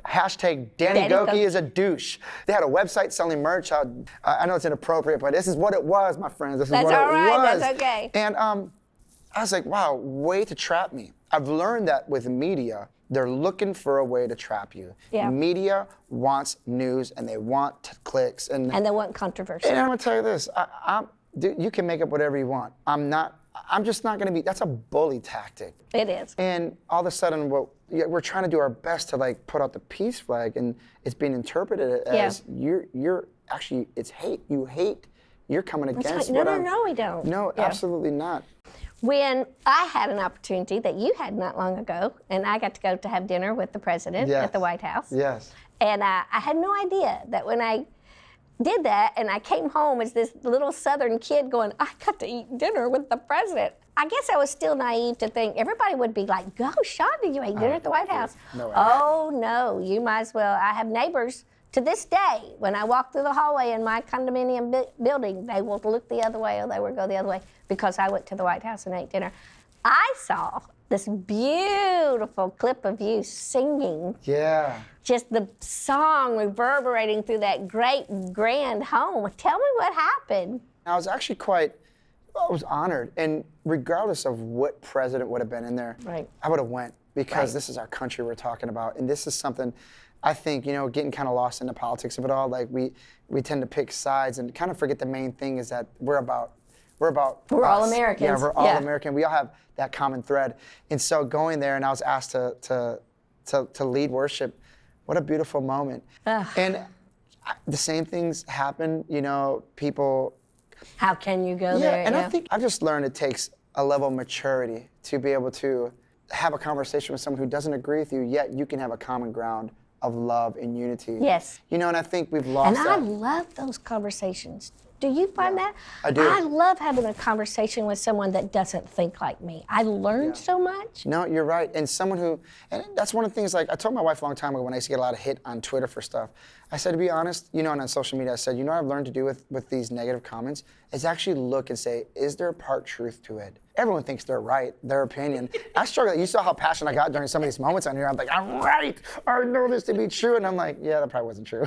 hashtag Danny Gokey is a douche. They had a website selling merch. I know it's inappropriate, but this is what it was, my friends. This is what it was. That's all right, that's okay. And I was like, wow, way to trap me. I've learned that with media, they're looking for a way to trap you. Yeah. Media wants news, and they want clicks. And they want controversy. And I'm gonna tell you this, dude, you can make up whatever you want. I'm just not gonna be, that's a bully tactic. It is. And all of a sudden, we're trying to do our best to put out the peace flag, and it's being interpreted as you're actually, it's hate. You hate, you're coming against what No, we don't. No, absolutely not. When I had an opportunity that you had not long ago, and I got to go to have dinner with the president at the White House. Yes. And I had no idea that when I did that and I came home as this little Southern kid going, I got to eat dinner with the president. I guess I was still naive to think everybody would be like, go, Chonda, you ate dinner at the White House. No way. Oh, no, you might as well. I have neighbors to this day, when I walk through the hallway in my condominium building, they will look the other way or they will go the other way because I went to the White House and ate dinner. I saw this beautiful clip of you singing. Yeah. Just the song reverberating through that great grand home. Tell me what happened. I was actually I was honored, and regardless of what president would have been in there, I would have went because this is our country we're talking about, and this is something I think, getting kind of lost in the politics of it all, we tend to pick sides and kind of forget the main thing is that we're all Americans. Yeah, we're all American. We all have that common thread. And so going there, and I was asked to lead worship. What a beautiful moment. And the same things happen, people. How can you go there? And I think I've just learned it takes a level of maturity to be able to have a conversation with someone who doesn't agree with you, yet you can have a common ground of love and unity. Yes. And I think we've lost that. And I love those conversations. Do you find that? I do. I love having a conversation with someone that doesn't think like me. I learned so much. No, you're right. And someone who, and that's one of the things, like, I told my wife a long time ago when I used to get a lot of hit on Twitter for stuff. I said, to be honest, and on social media, I said, what I've learned to do with these negative comments is actually look and say, is there part truth to it? Everyone thinks they're right, their opinion. I struggle. You saw how passionate I got during some of these moments on here. I'm like, I'm right. I know this to be true. And I'm like, yeah, that probably wasn't true.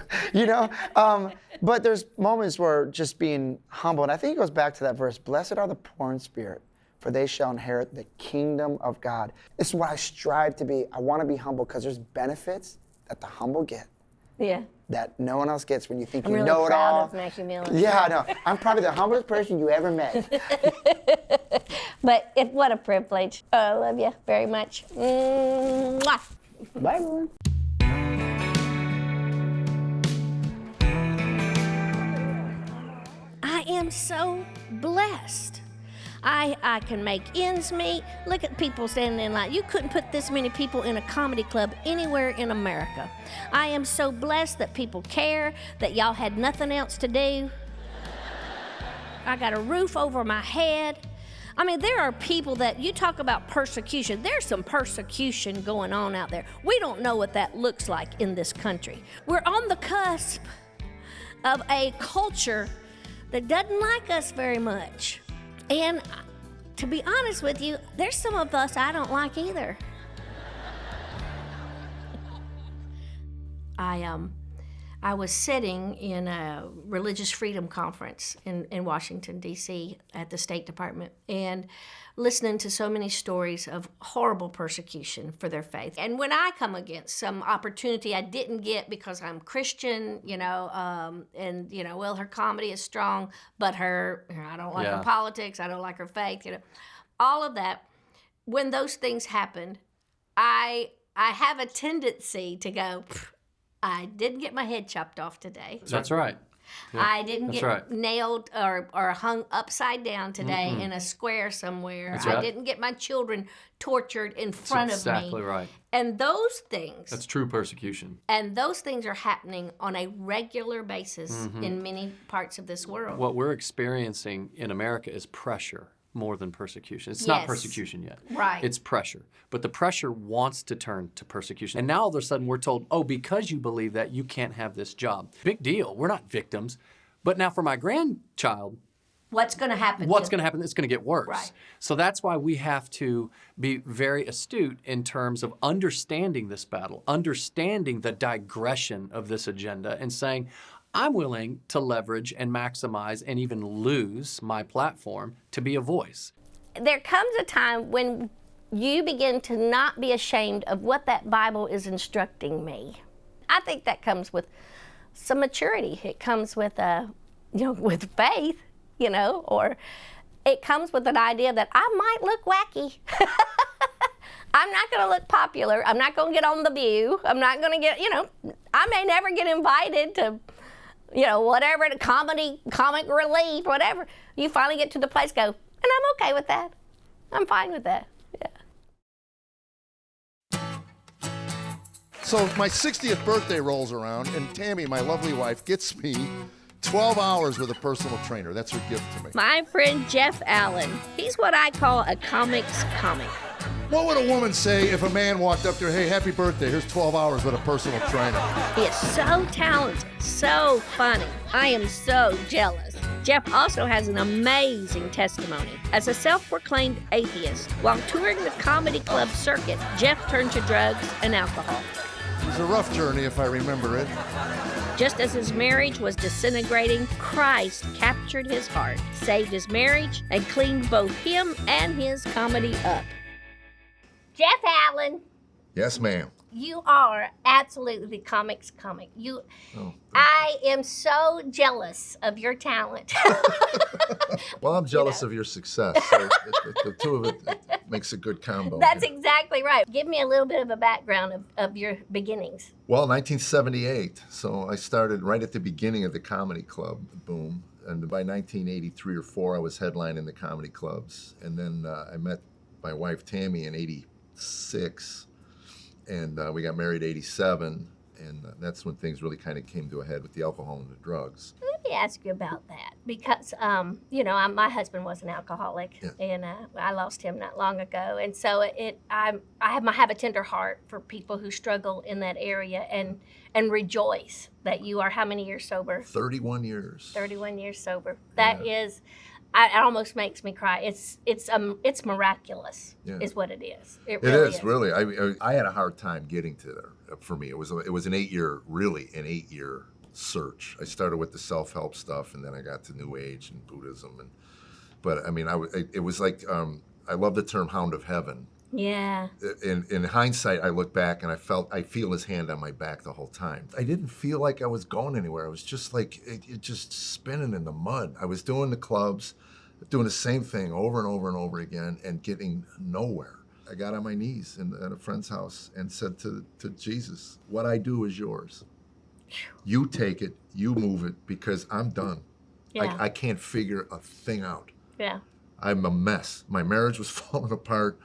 But there's moments where just being humble. And I think it goes back to that verse, blessed are the poor in spirit, for they shall inherit the kingdom of God. This is what I strive to be. I want to be humble because there's benefits that the humble get. Yeah. That no one else gets when you think I'm you really know it all. proud of my humility. Yeah, I know. I'm probably the humblest person you ever met. But what a privilege. Oh, I love you very much. Mwah. Bye, everyone. I am so blessed. I can make ends meet. Look at people standing in line. You couldn't put this many people in a comedy club anywhere in America. I am so blessed that people care, that y'all had nothing else to do. I got a roof over my head. I mean, there are people that, you talk about persecution. There's some persecution going on out there. We don't know what that looks like in this country. We're on the cusp of a culture that doesn't like us very much. And to be honest with you, there's some of us I don't like either. I was sitting in a religious freedom conference in Washington, D.C. at the State Department and listening to so many stories of horrible persecution for their faith. And when I come against some opportunity I didn't get because I'm Christian, well, her comedy is strong, but I don't like her politics, I don't like her faith, all of that. When those things happen, I have a tendency to go, I didn't get my head chopped off today. That's right. Yeah, I didn't get nailed or hung upside down today in a square somewhere. That's right. I didn't get my children tortured in front of me. Exactly right. And those things. That's true persecution. And those things are happening on a regular basis in many parts of this world. What we're experiencing in America is pressure more than persecution. It's not persecution yet. Right. It's pressure. But the pressure wants to turn to persecution. And now all of a sudden we're told, oh, because you believe that, you can't have this job. Big deal. We're not victims. But now for my grandchild, what's going to happen? What's going to happen? It's going to get worse. Right. So that's why we have to be very astute in terms of understanding this battle, understanding the digression of this agenda, and saying, I'm willing to leverage and maximize and even lose my platform to be a voice. There comes a time when you begin to not be ashamed of what that Bible is instructing me. I think that comes with some maturity. It comes with, with faith, or it comes with an idea that I might look wacky. I'm not going to look popular. I'm not going to get on The View. I'm not going to get, I may never get invited to, whatever, the comic relief, whatever. You finally get to the place, go, and I'm okay with that. I'm fine with that. Yeah. So my 60th birthday rolls around, and Tammy, my lovely wife, gets me 12 hours with a personal trainer. That's her gift to me. My friend Jeff Allen. He's what I call a comic's comic. What would a woman say if a man walked up to her, hey, happy birthday, here's 12 hours with a personal trainer? He is so talented, so funny. I am so jealous. Jeff also has an amazing testimony. As a self-proclaimed atheist, while touring the comedy club circuit, Jeff turned to drugs and alcohol. It was a rough journey, if I remember it. Just as his marriage was disintegrating, Christ captured his heart, saved his marriage, and cleaned both him and his comedy up. Jeff Allen. Yes, ma'am. You are absolutely the comic's comic. I am so jealous of your talent. Well, I'm jealous of your success. So the two of it makes a good combo. That's exactly right. Give me a little bit of a background of your beginnings. Well, 1978. So I started right at the beginning of the comedy club boom. And by 1983 or 4, I was headlining the comedy clubs. And then I met my wife, Tammy, in 86. And we got married in 87, and that's when things really kind of came to a head with the alcohol and the drugs. me ask you about that because, my husband was an alcoholic, and I lost him not long ago, and so I have a tender heart for people who struggle in that area, and rejoice that you are how many years sober? 31 years. 31 years sober. That is. It almost makes me cry. It's miraculous, is what it is. It really is. Really. I had a hard time getting to there. For me, it was an 8-year search. I started with the self-help stuff, and then I got to New Age and Buddhism, but I mean, it was like I love the term "hound of heaven." Yeah. In hindsight, I look back and I feel his hand on my back the whole time. I didn't feel like I was going anywhere. I was just like, it just spinning in the mud. I was doing the clubs, doing the same thing over and over and over again and getting nowhere. I got on my knees at a friend's house and said to Jesus, what I do is yours. You take it, you move it, because I'm done. Yeah. I can't figure a thing out. Yeah. I'm a mess. My marriage was falling apart.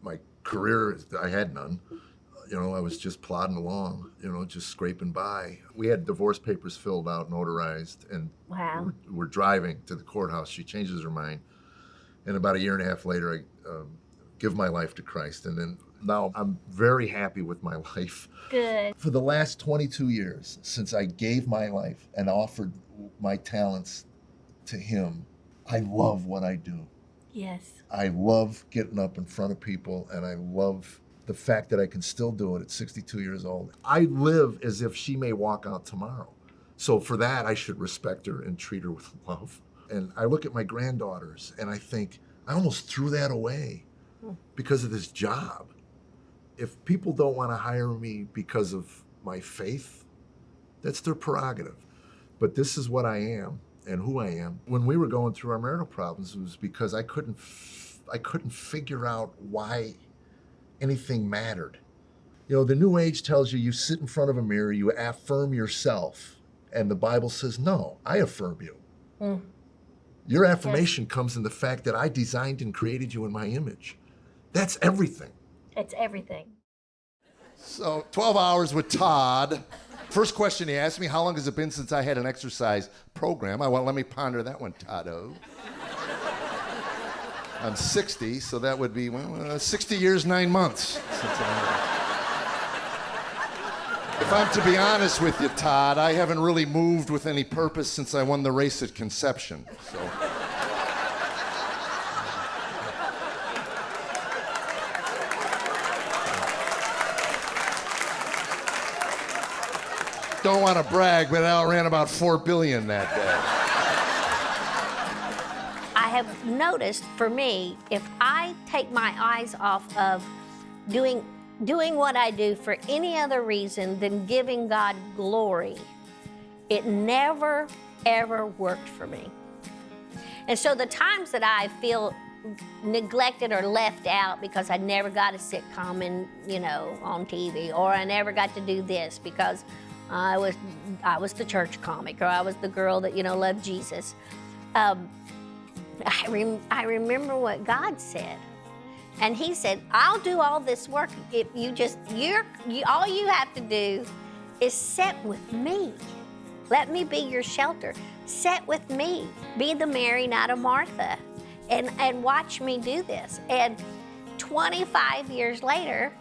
My career, I had none. I was just plodding along, just scraping by. We had divorce papers filled out, notarized, and wow. we're driving to the courthouse. She changes her mind. And about a year and a half later, I give my life to Christ. And then now I'm very happy with my life. Good. For the last 22 years, since I gave my life and offered my talents to Him, I love what I do. Yes. I love getting up in front of people, and I love the fact that I can still do it at 62 years old. I live as if she may walk out tomorrow. So for that, I should respect her and treat her with love. And I look at my granddaughters, and I think, I almost threw that away because of this job. If people don't want to hire me because of my faith, that's their prerogative. But this is what I am and who I am. When we were going through our marital problems, it was because I couldn't figure out why anything mattered. The New Age tells you sit in front of a mirror, you affirm yourself, and the Bible says, no, I affirm you. Your affirmation comes in the fact that I designed and created you in my image. That's everything. It's everything. So 12 hours with Todd. First question he asked me, how long has it been since I had an exercise program? Let me ponder that one, Toddo. I'm 60, so that would be 60 years, 9 months since If I'm to be honest with you, Todd, I haven't really moved with any purpose since I won the race at conception. So. Don't want to brag, but I outran about 4 billion that day. I have noticed, for me, if I take my eyes off of doing what I do for any other reason than giving God glory, it never, ever worked for me. And so the times that I feel neglected or left out because I never got a sitcom on TV, or I never got to do this because I was the church comic, or I was the girl that loved Jesus. I remember what God said, and He said, "I'll do all this work if all you have to do is sit with me. Let me be your shelter. Sit with me. Be the Mary, not a Martha, and watch me do this." And 25 years later,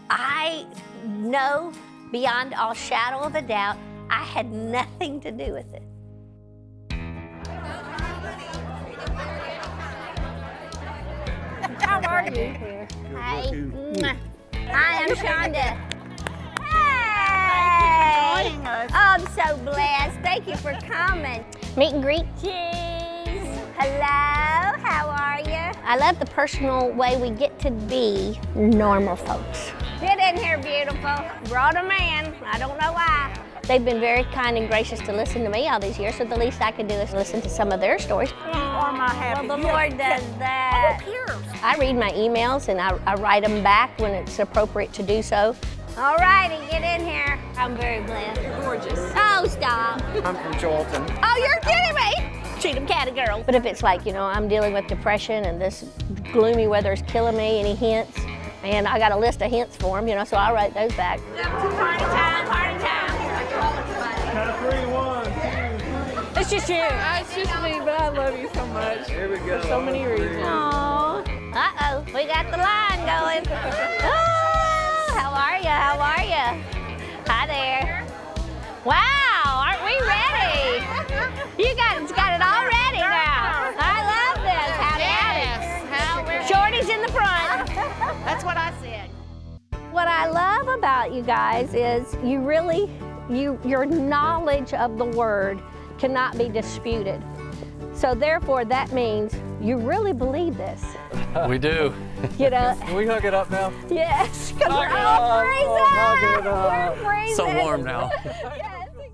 I know beyond all shadow of a doubt, I had nothing to do with it. How are you? Hi. Hi, I'm Chonda. Hey! Oh, I'm so blessed. Thank you for coming. Meet and greet. Cheese. Hello, how are you? I love the personal way we get to be normal folks. Get in here, beautiful. Brought a man. I don't know why. They've been very kind and gracious to listen to me all these years, so the least I could do is listen to some of their stories. Oh, am I happy? Well, the Lord does that. Oh, Pierce. I read my emails and I write them back when it's appropriate to do so. All righty, get in here. I'm very blessed. You're gorgeous. Oh, stop. I'm from Jolton. Oh, you're kidding me. Treat 'em catty girl. But if it's like, I'm dealing with depression and this gloomy weather is killing me, any hints? And I got a list of hints for them, so I write those back. Party time, party time. Count of 3, 1. It's just you. It's just me, but I love you so much. Here we go. For so many reasons. Aw. Uh-oh, we got the line going. Oh, how are you? How are you? Hi there. Wow, aren't we ready? You guys got it all ready now. I love this. Howdy, howdy. Shorty's in the front. That's what I said. What I love about you guys is your knowledge of the word cannot be disputed. So therefore, that means you really believe this. We do. You know? Can we hook it up now? Yes, because we're all freezing. We're freezing. So warm now. Yes, exactly.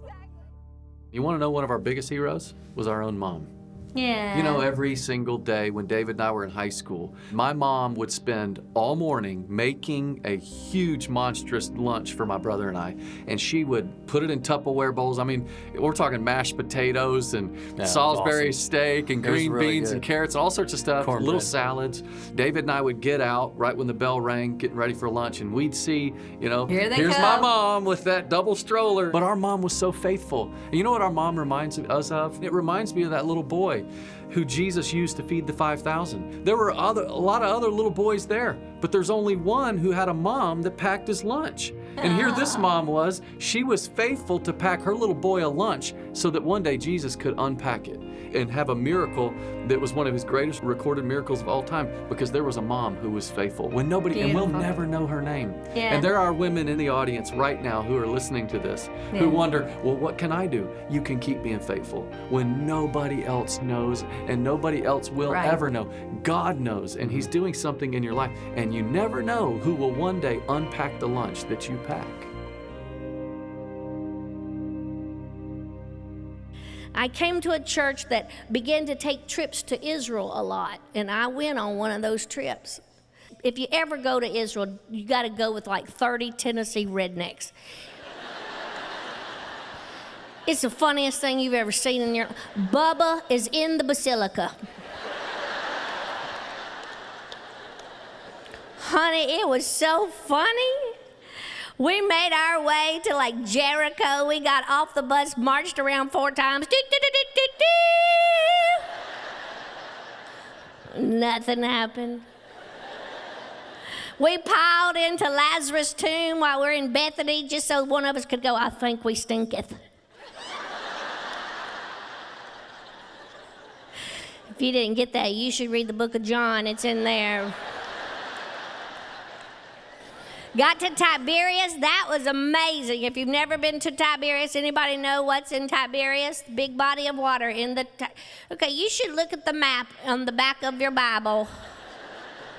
You want to know one of our biggest heroes? Was our own mom. Yeah. You know, every single day when David and I were in high school, my mom would spend all morning making a huge, monstrous lunch for my brother and I. And she would put it in Tupperware bowls. I mean, we're talking mashed potatoes and Salisbury steak and green beans and carrots and all sorts of stuff, little salads. David and I would get out right when the bell rang, getting ready for lunch, and we'd see, you know, here's my mom with that double stroller. But our mom was so faithful. And you know what our mom reminds us of? It reminds me of that little boy who Jesus used to feed the 5,000. There were a lot of other little boys there, but there's only one who had a mom that packed his lunch. And here this mom was, she was faithful to pack her little boy a lunch so that one day Jesus could unpack it and have a miracle that was one of his greatest recorded miracles of all time, because there was a mom who was faithful when nobody, and we'll never know her name. Yeah. And there are women in the audience right now who are listening to this who wonder, well, what can I do? You can keep being faithful when nobody else knows and nobody else will ever know. God knows, and He's doing something in your life, and you never know who will one day unpack the lunch that you pack. I came to a church that began to take trips to Israel a lot, and I went on one of those trips. If you ever go to Israel, you got to go with like 30 Tennessee rednecks. It's the funniest thing you've ever seen in your life. Bubba is in the basilica. Honey, it was so funny. We made our way to like Jericho. We got off the bus, marched around 4 times. Nothing happened. We piled into Lazarus' tomb while we're in Bethany just so one of us could go, I think we stinketh. If you didn't get that, you should read the book of John. It's in there. Got to Tiberias. That was amazing. If you've never been to Tiberias, anybody know what's in Tiberias? Big body of water in the... Okay, you should look at the map on the back of your Bible.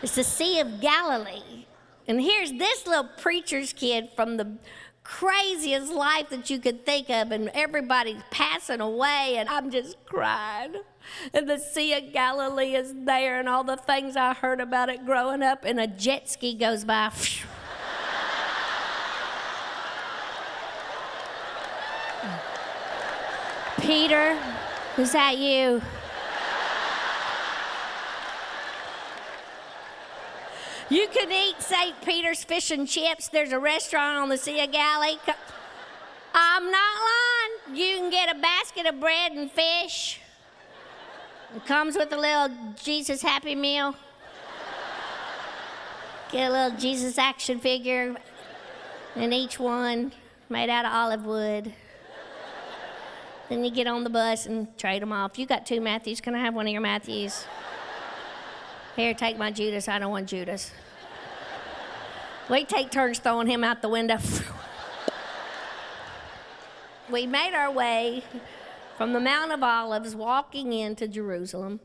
It's the Sea of Galilee. And here's this little preacher's kid from the craziest life that you could think of, and everybody's passing away, and I'm just crying. And the Sea of Galilee is there, and all the things I heard about it growing up, and a jet ski goes by. Peter, is that you? You can eat St. Peter's fish and chips. There's a restaurant on the Sea of Galilee. I'm not lying. You can get a basket of bread and fish. It comes with a little Jesus Happy Meal. Get a little Jesus action figure in each one, made out of olive wood. Then you get on the bus and trade them off. You got 2 Matthews. Can I have one of your Matthews? Here, take my Judas. I don't want Judas. We take turns throwing him out the window. We made our way from the Mount of Olives, walking into Jerusalem.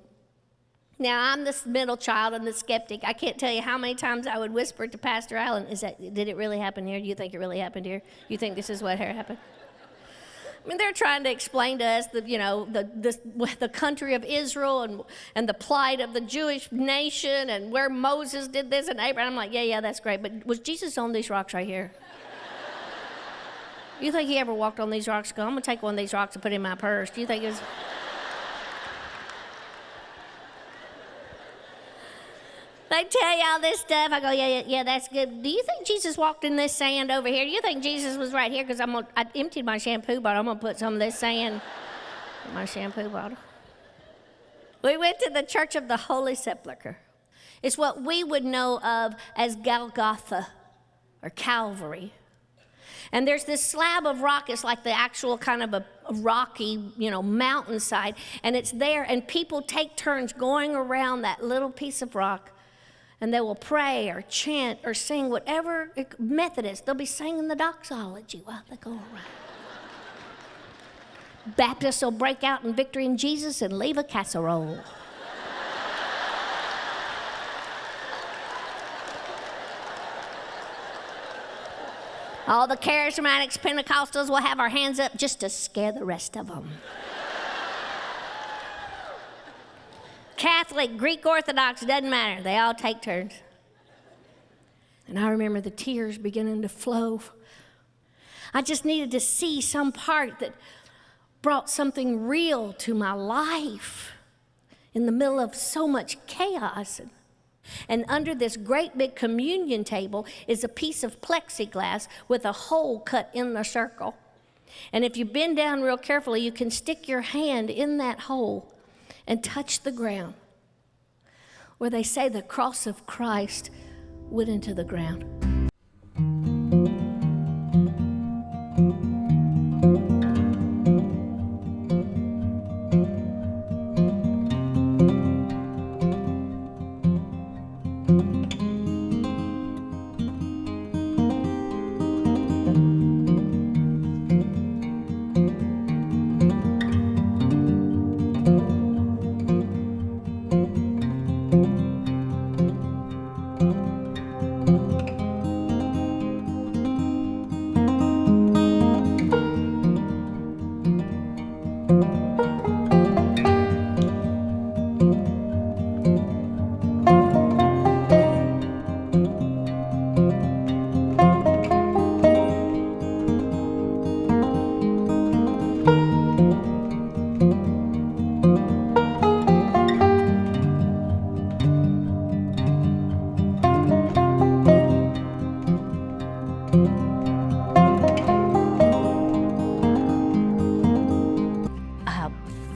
Now, I'm this middle child and the skeptic. I can't tell you how many times I would whisper to Pastor Allen, did it really happen here? Do you think it really happened here? You think this is what happened? I mean, they're trying to explain to us the country of Israel and the plight of the Jewish nation and where Moses did this and Abraham. I'm like, yeah, that's great. But was Jesus on these rocks right here? You think he ever walked on these rocks? Go, I'm going to take one of these rocks and put it in my purse. Do you think it was... They tell you all this stuff. I go, yeah, that's good. Do you think Jesus walked in this sand over here? Do you think Jesus was right here? Because I emptied my shampoo bottle. I'm going to put some of this sand my shampoo bottle. We went to the Church of the Holy Sepulchre. It's what we would know of as Golgotha or Calvary. And there's this slab of rock. It's like the actual kind of a rocky, mountainside. And it's there, and people take turns going around that little piece of rock. And they will pray or chant or sing whatever Methodist. They'll be singing the doxology while they go around. Baptists will break out in victory in Jesus and leave a casserole. All the charismatics, Pentecostals will have our hands up just to scare the rest of them. Catholic, Greek Orthodox, doesn't matter. They all take turns. And I remember the tears beginning to flow. I just needed to see some part that brought something real to my life in the middle of so much chaos. And under this great big communion table is a piece of plexiglass with a hole cut in the circle. And if you bend down real carefully, you can stick your hand in that hole and touch the ground, where they say the cross of Christ went into the ground.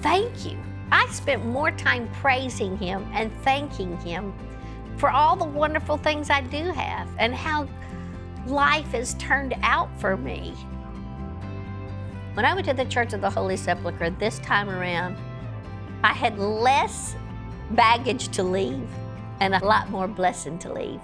Thank you. I spent more time praising Him and thanking Him for all the wonderful things I do have and how life has turned out for me. When I went to the Church of the Holy Sepulchre this time around, I had less baggage to leave and a lot more blessing to leave.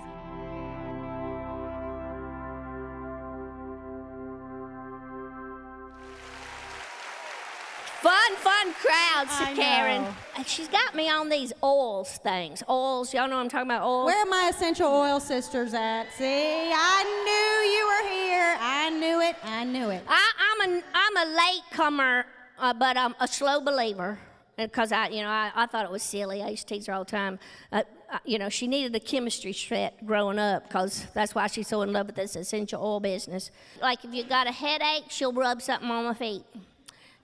Fun crowds, Karen. And she's got me on these oils things. Oils, y'all know what I'm talking about, oils? Where are my essential oil sisters at? See, I knew you were here. I knew it. I'm a latecomer, but I'm a slow believer. Because I thought it was silly. I used to tease her all the time. She needed a chemistry set growing up, because that's why she's so in love with this essential oil business. Like if you got a headache, she'll rub something on my feet.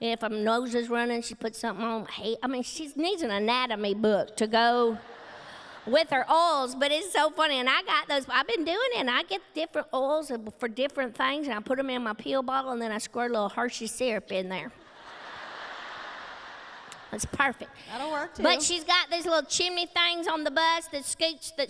And if her nose is running, she puts something on. She needs an anatomy book to go with her oils, but it's so funny. And I got those. I've been doing it, and I get different oils for different things, and I put them in my pill bottle, and then I squirt a little Hershey syrup in there. It's perfect. That'll work too. But she's got these little chimney things on the bus that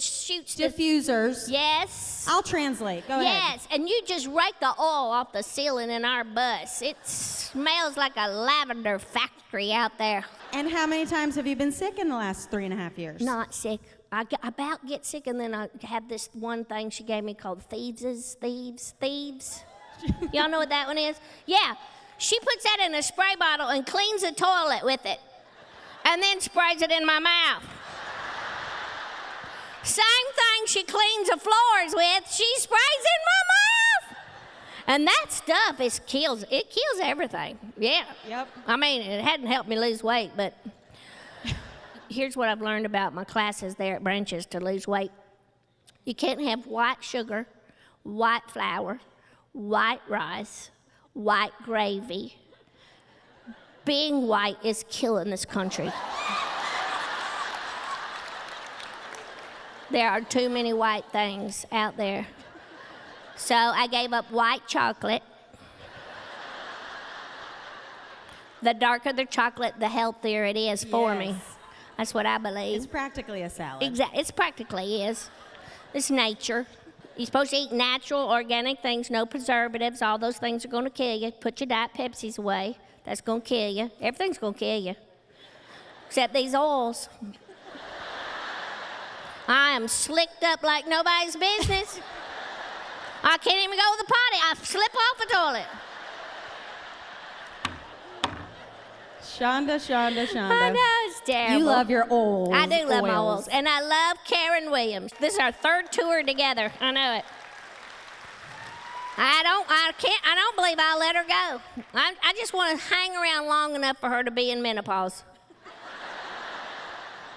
shoots diffusers. Yes. I'll translate. Go ahead. Yes, and you just rake the oil off the ceiling in our bus. It smells like a lavender factory out there. And how many times have you been sick in the last 3.5 years? Not sick. I about get sick, and then I have this one thing she gave me called thieves. Y'all know what that one is? Yeah. She puts that in a spray bottle and cleans the toilet with it, and then sprays it in my mouth. Same thing she cleans the floors with, she sprays in my mouth. And that stuff kills everything. Yeah. Yep. It hadn't helped me lose weight, but here's what I've learned about my classes there at Branches to lose weight. You can't have white sugar, white flour, white rice, white gravy. Being white is killing this country. There are too many white things out there. So I gave up white chocolate. The darker the chocolate, the healthier it is for me. That's what I believe. It's practically a salad. Exactly. It's practically is. It's nature. You're supposed to eat natural, organic things, no preservatives. All those things are going to kill you. Put your Diet Pepsis away. That's going to kill you. Everything's going to kill you. Except these oils. I am slicked up like nobody's business. I can't even go to the potty. I slip off the toilet. Shonda. I know, it's terrible. You love your oils. I do love my oils. And I love Karen Williams. This is our third tour together. I know it. I don't believe I'll let her go. I just want to hang around long enough for her to be in menopause.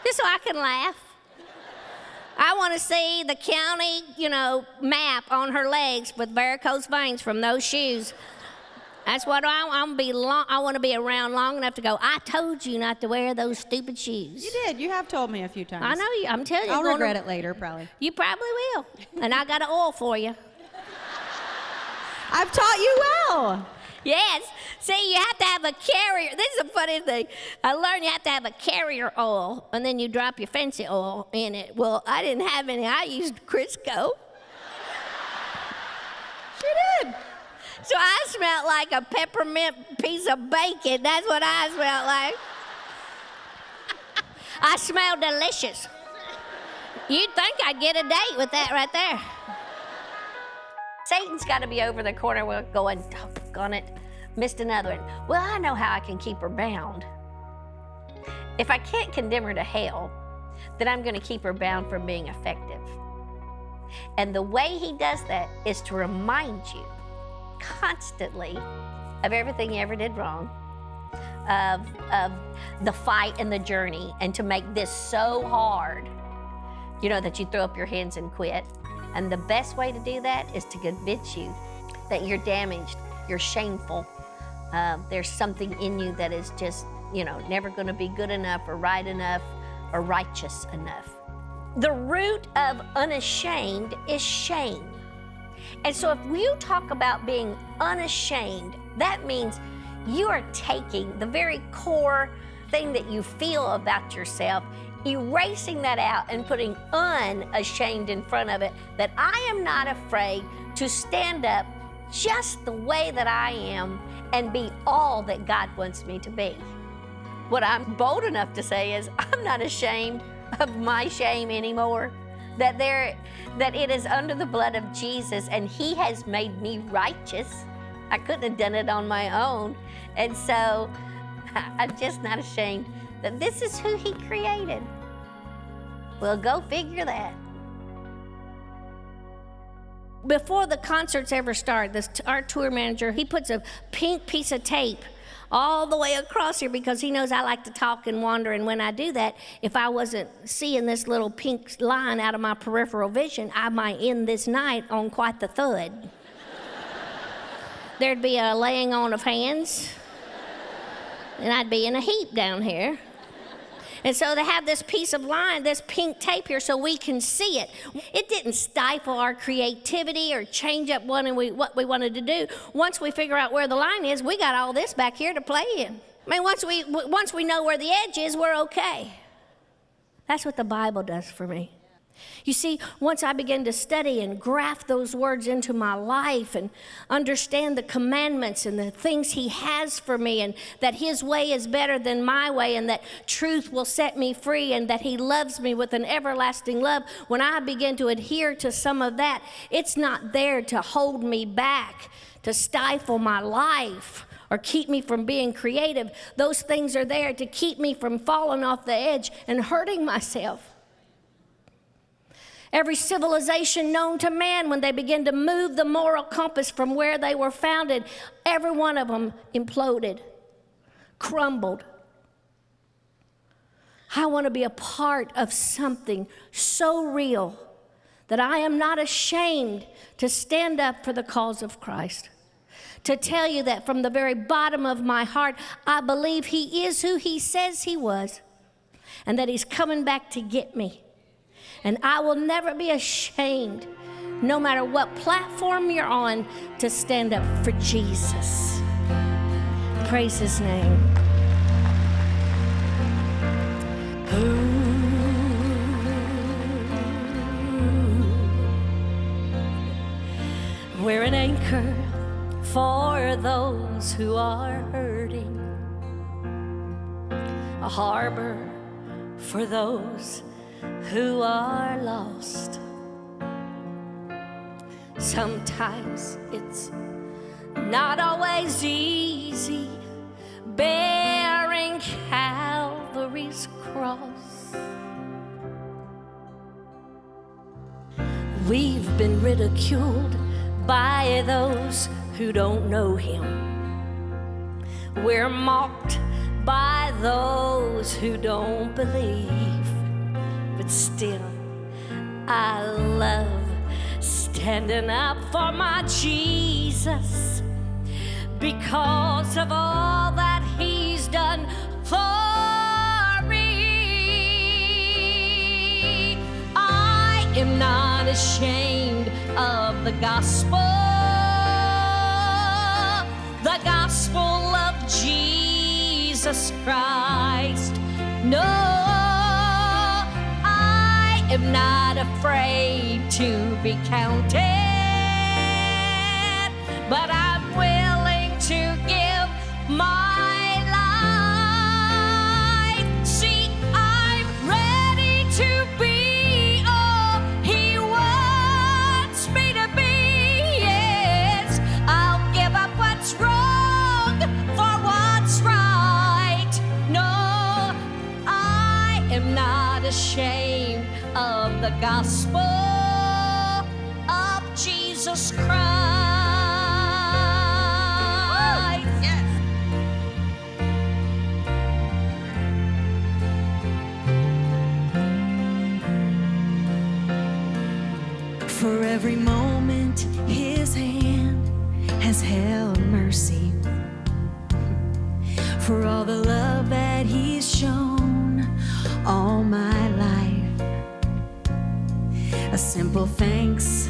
Just so I can laugh. I want to see the county, map on her legs with varicose veins from those shoes. That's what I want to be around long enough to go, I told you not to wear those stupid shoes. You did. You have told me a few times. I know you. I'm telling you. I'll regret it later, probably. You probably will. And I got an oil for you. I've taught you well. Yes. See, you have to have a carrier. This is a funny thing. I learned you have to have a carrier oil, and then you drop your fancy oil in it. Well, I didn't have any. I used Crisco. She did. So I smelled like a peppermint piece of bacon. That's what I smelled like. I smell delicious. You'd think I'd get a date with that right there. Satan's got to be over the corner going, doggone it, missed another one. Well, I know how I can keep her bound. If I can't condemn her to hell, then I'm going to keep her bound from being effective. And the way he does that is to remind you constantly of everything you ever did wrong, of the fight and the journey, and to make this so hard, that you throw up your hands and quit. And the best way to do that is to convince you that you're damaged, you're shameful, there's something in you that is just, never going to be good enough or right enough or righteous enough. The root of unashamed is shame. And so if you talk about being unashamed, that means you are taking the very core thing that you feel about yourself, erasing that out and putting unashamed in front of it, that I am not afraid to stand up just the way that I am and be all that God wants me to be. What I'm bold enough to say is I'm not ashamed of my shame anymore, that it is under the blood of Jesus and he has made me righteous. I couldn't have done it on my own. And so I'm just not ashamed that this is who he created. Well, go figure that. Before the concerts ever start, our tour manager, he puts a pink piece of tape all the way across here because he knows I like to talk and wander, and when I do that, if I wasn't seeing this little pink line out of my peripheral vision, I might end this night on quite the thud. There'd be a laying on of hands, and I'd be in a heap down here. And so they have this piece of line, this pink tape here, so we can see it. It didn't stifle our creativity or change up what we wanted to do. Once we figure out where the line is, we got all this back here to play in. I mean, once we know where the edge is, we're okay. That's what the Bible does for me. You see, once I began to study and graft those words into my life and understand the commandments and the things he has for me, and that his way is better than my way, and that truth will set me free, and that he loves me with an everlasting love, when I begin to adhere to some of that, it's not there to hold me back, to stifle my life, or keep me from being creative. Those things are there to keep me from falling off the edge and hurting myself. Every civilization known to man, when they begin to move the moral compass from where they were founded, every one of them imploded, crumbled. I want to be a part of something so real that I am not ashamed to stand up for the cause of Christ. To tell you that from the very bottom of my heart, I believe he is who he says he was, and that he's coming back to get me. And I will never be ashamed, no matter what platform you're on, to stand up for Jesus. Praise his name. We're an anchor for those who are hurting, a harbor for those who are lost. Sometimes it's not always easy bearing Calvary's cross. We've been ridiculed by those who don't know him. We're mocked by those who don't believe. But still, I love standing up for my Jesus because of all that he's done for me. I am not ashamed of the gospel of Jesus Christ. No, I am not afraid to be counted, but I'm willing to give my life. See, I'm ready to be all he wants me to be. Yes, I'll give up what's wrong for what's right. No, I am not ashamed of the gospel of Jesus Christ. Yes. For every moment his hand has held mercy, for all the love that he's shown all my life. A simple thanks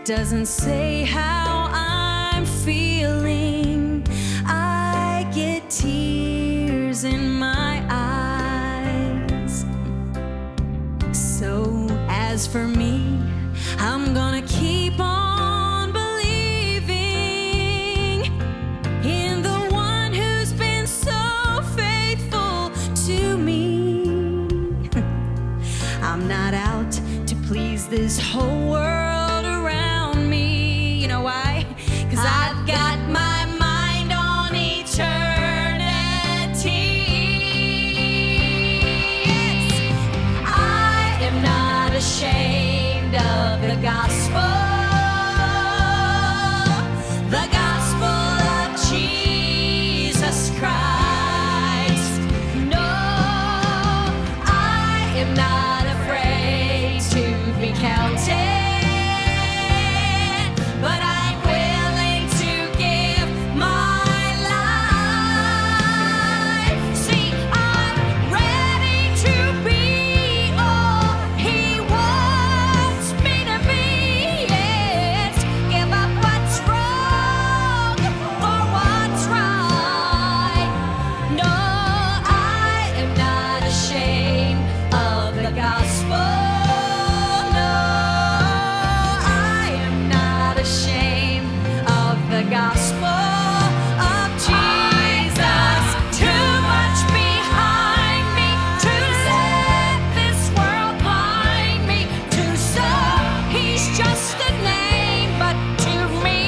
doesn't say how I'm feeling. I get tears in my eyes. So as for me, I'm gonna keep on believing in the one who's been so faithful to me. I'm not out to please this whole world around me. You know why? 'Cause I've got my mind on eternity. Yes. I am not ashamed of the gospel of Jesus Christ. No, I am not afraid to be counted, but I'm willing to give my life. See, I'm ready to be all he wants me to be. Yes, give up what's wrong for what's right. No, I am not ashamed of the gospel. No, I am not ashamed of the gospel of Jesus. Too much behind me to let this world blind me to some. He's just a name, but to me,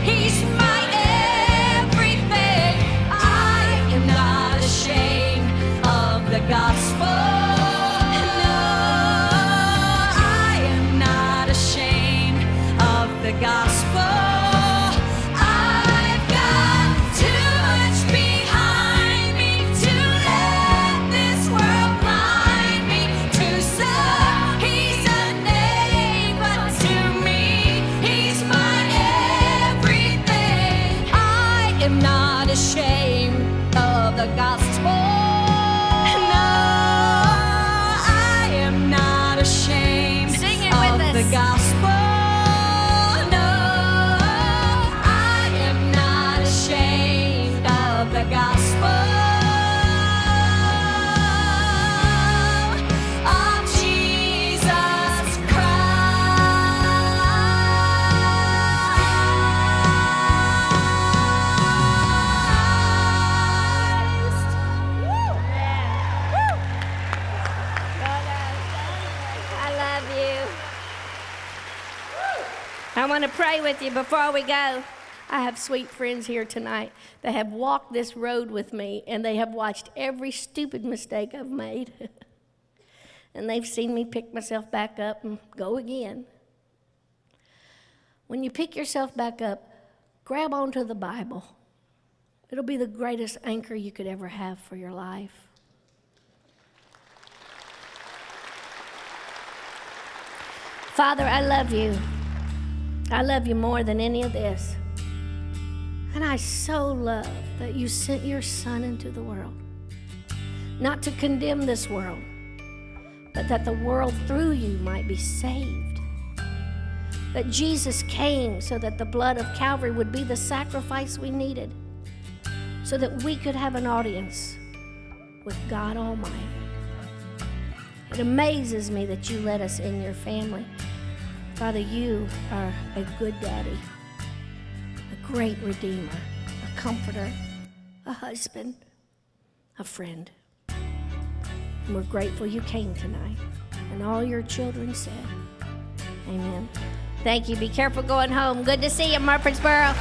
he's my everything. I am not ashamed of the gospel. No, I am not ashamed of the gospel. I've got too much behind me to let this world blind me to some. He's a name, but to me, he's my everything. I am not ashamed of the gospel. No, I am not ashamed Sing it of with us. the gospel. No, I am not ashamed of the gospel. want to pray with you before we go. I have sweet friends here tonight that have walked this road with me, and they have watched every stupid mistake I've made. And they've seen me pick myself back up and go again. When you pick yourself back up, grab onto the Bible. It'll be the greatest anchor you could ever have for your life. Father, I love you. I love you more than any of this. And I so love that you sent your Son into the world, not to condemn this world, but that the world through you might be saved. That Jesus came so that the blood of Calvary would be the sacrifice we needed, so that we could have an audience with God Almighty. It amazes me that you let us in your family. Father, you are a good daddy, a great redeemer, a comforter, a husband, a friend. And we're grateful you came tonight. And all your children said, amen. Thank you. Be careful going home. Good to see you, Murfreesboro.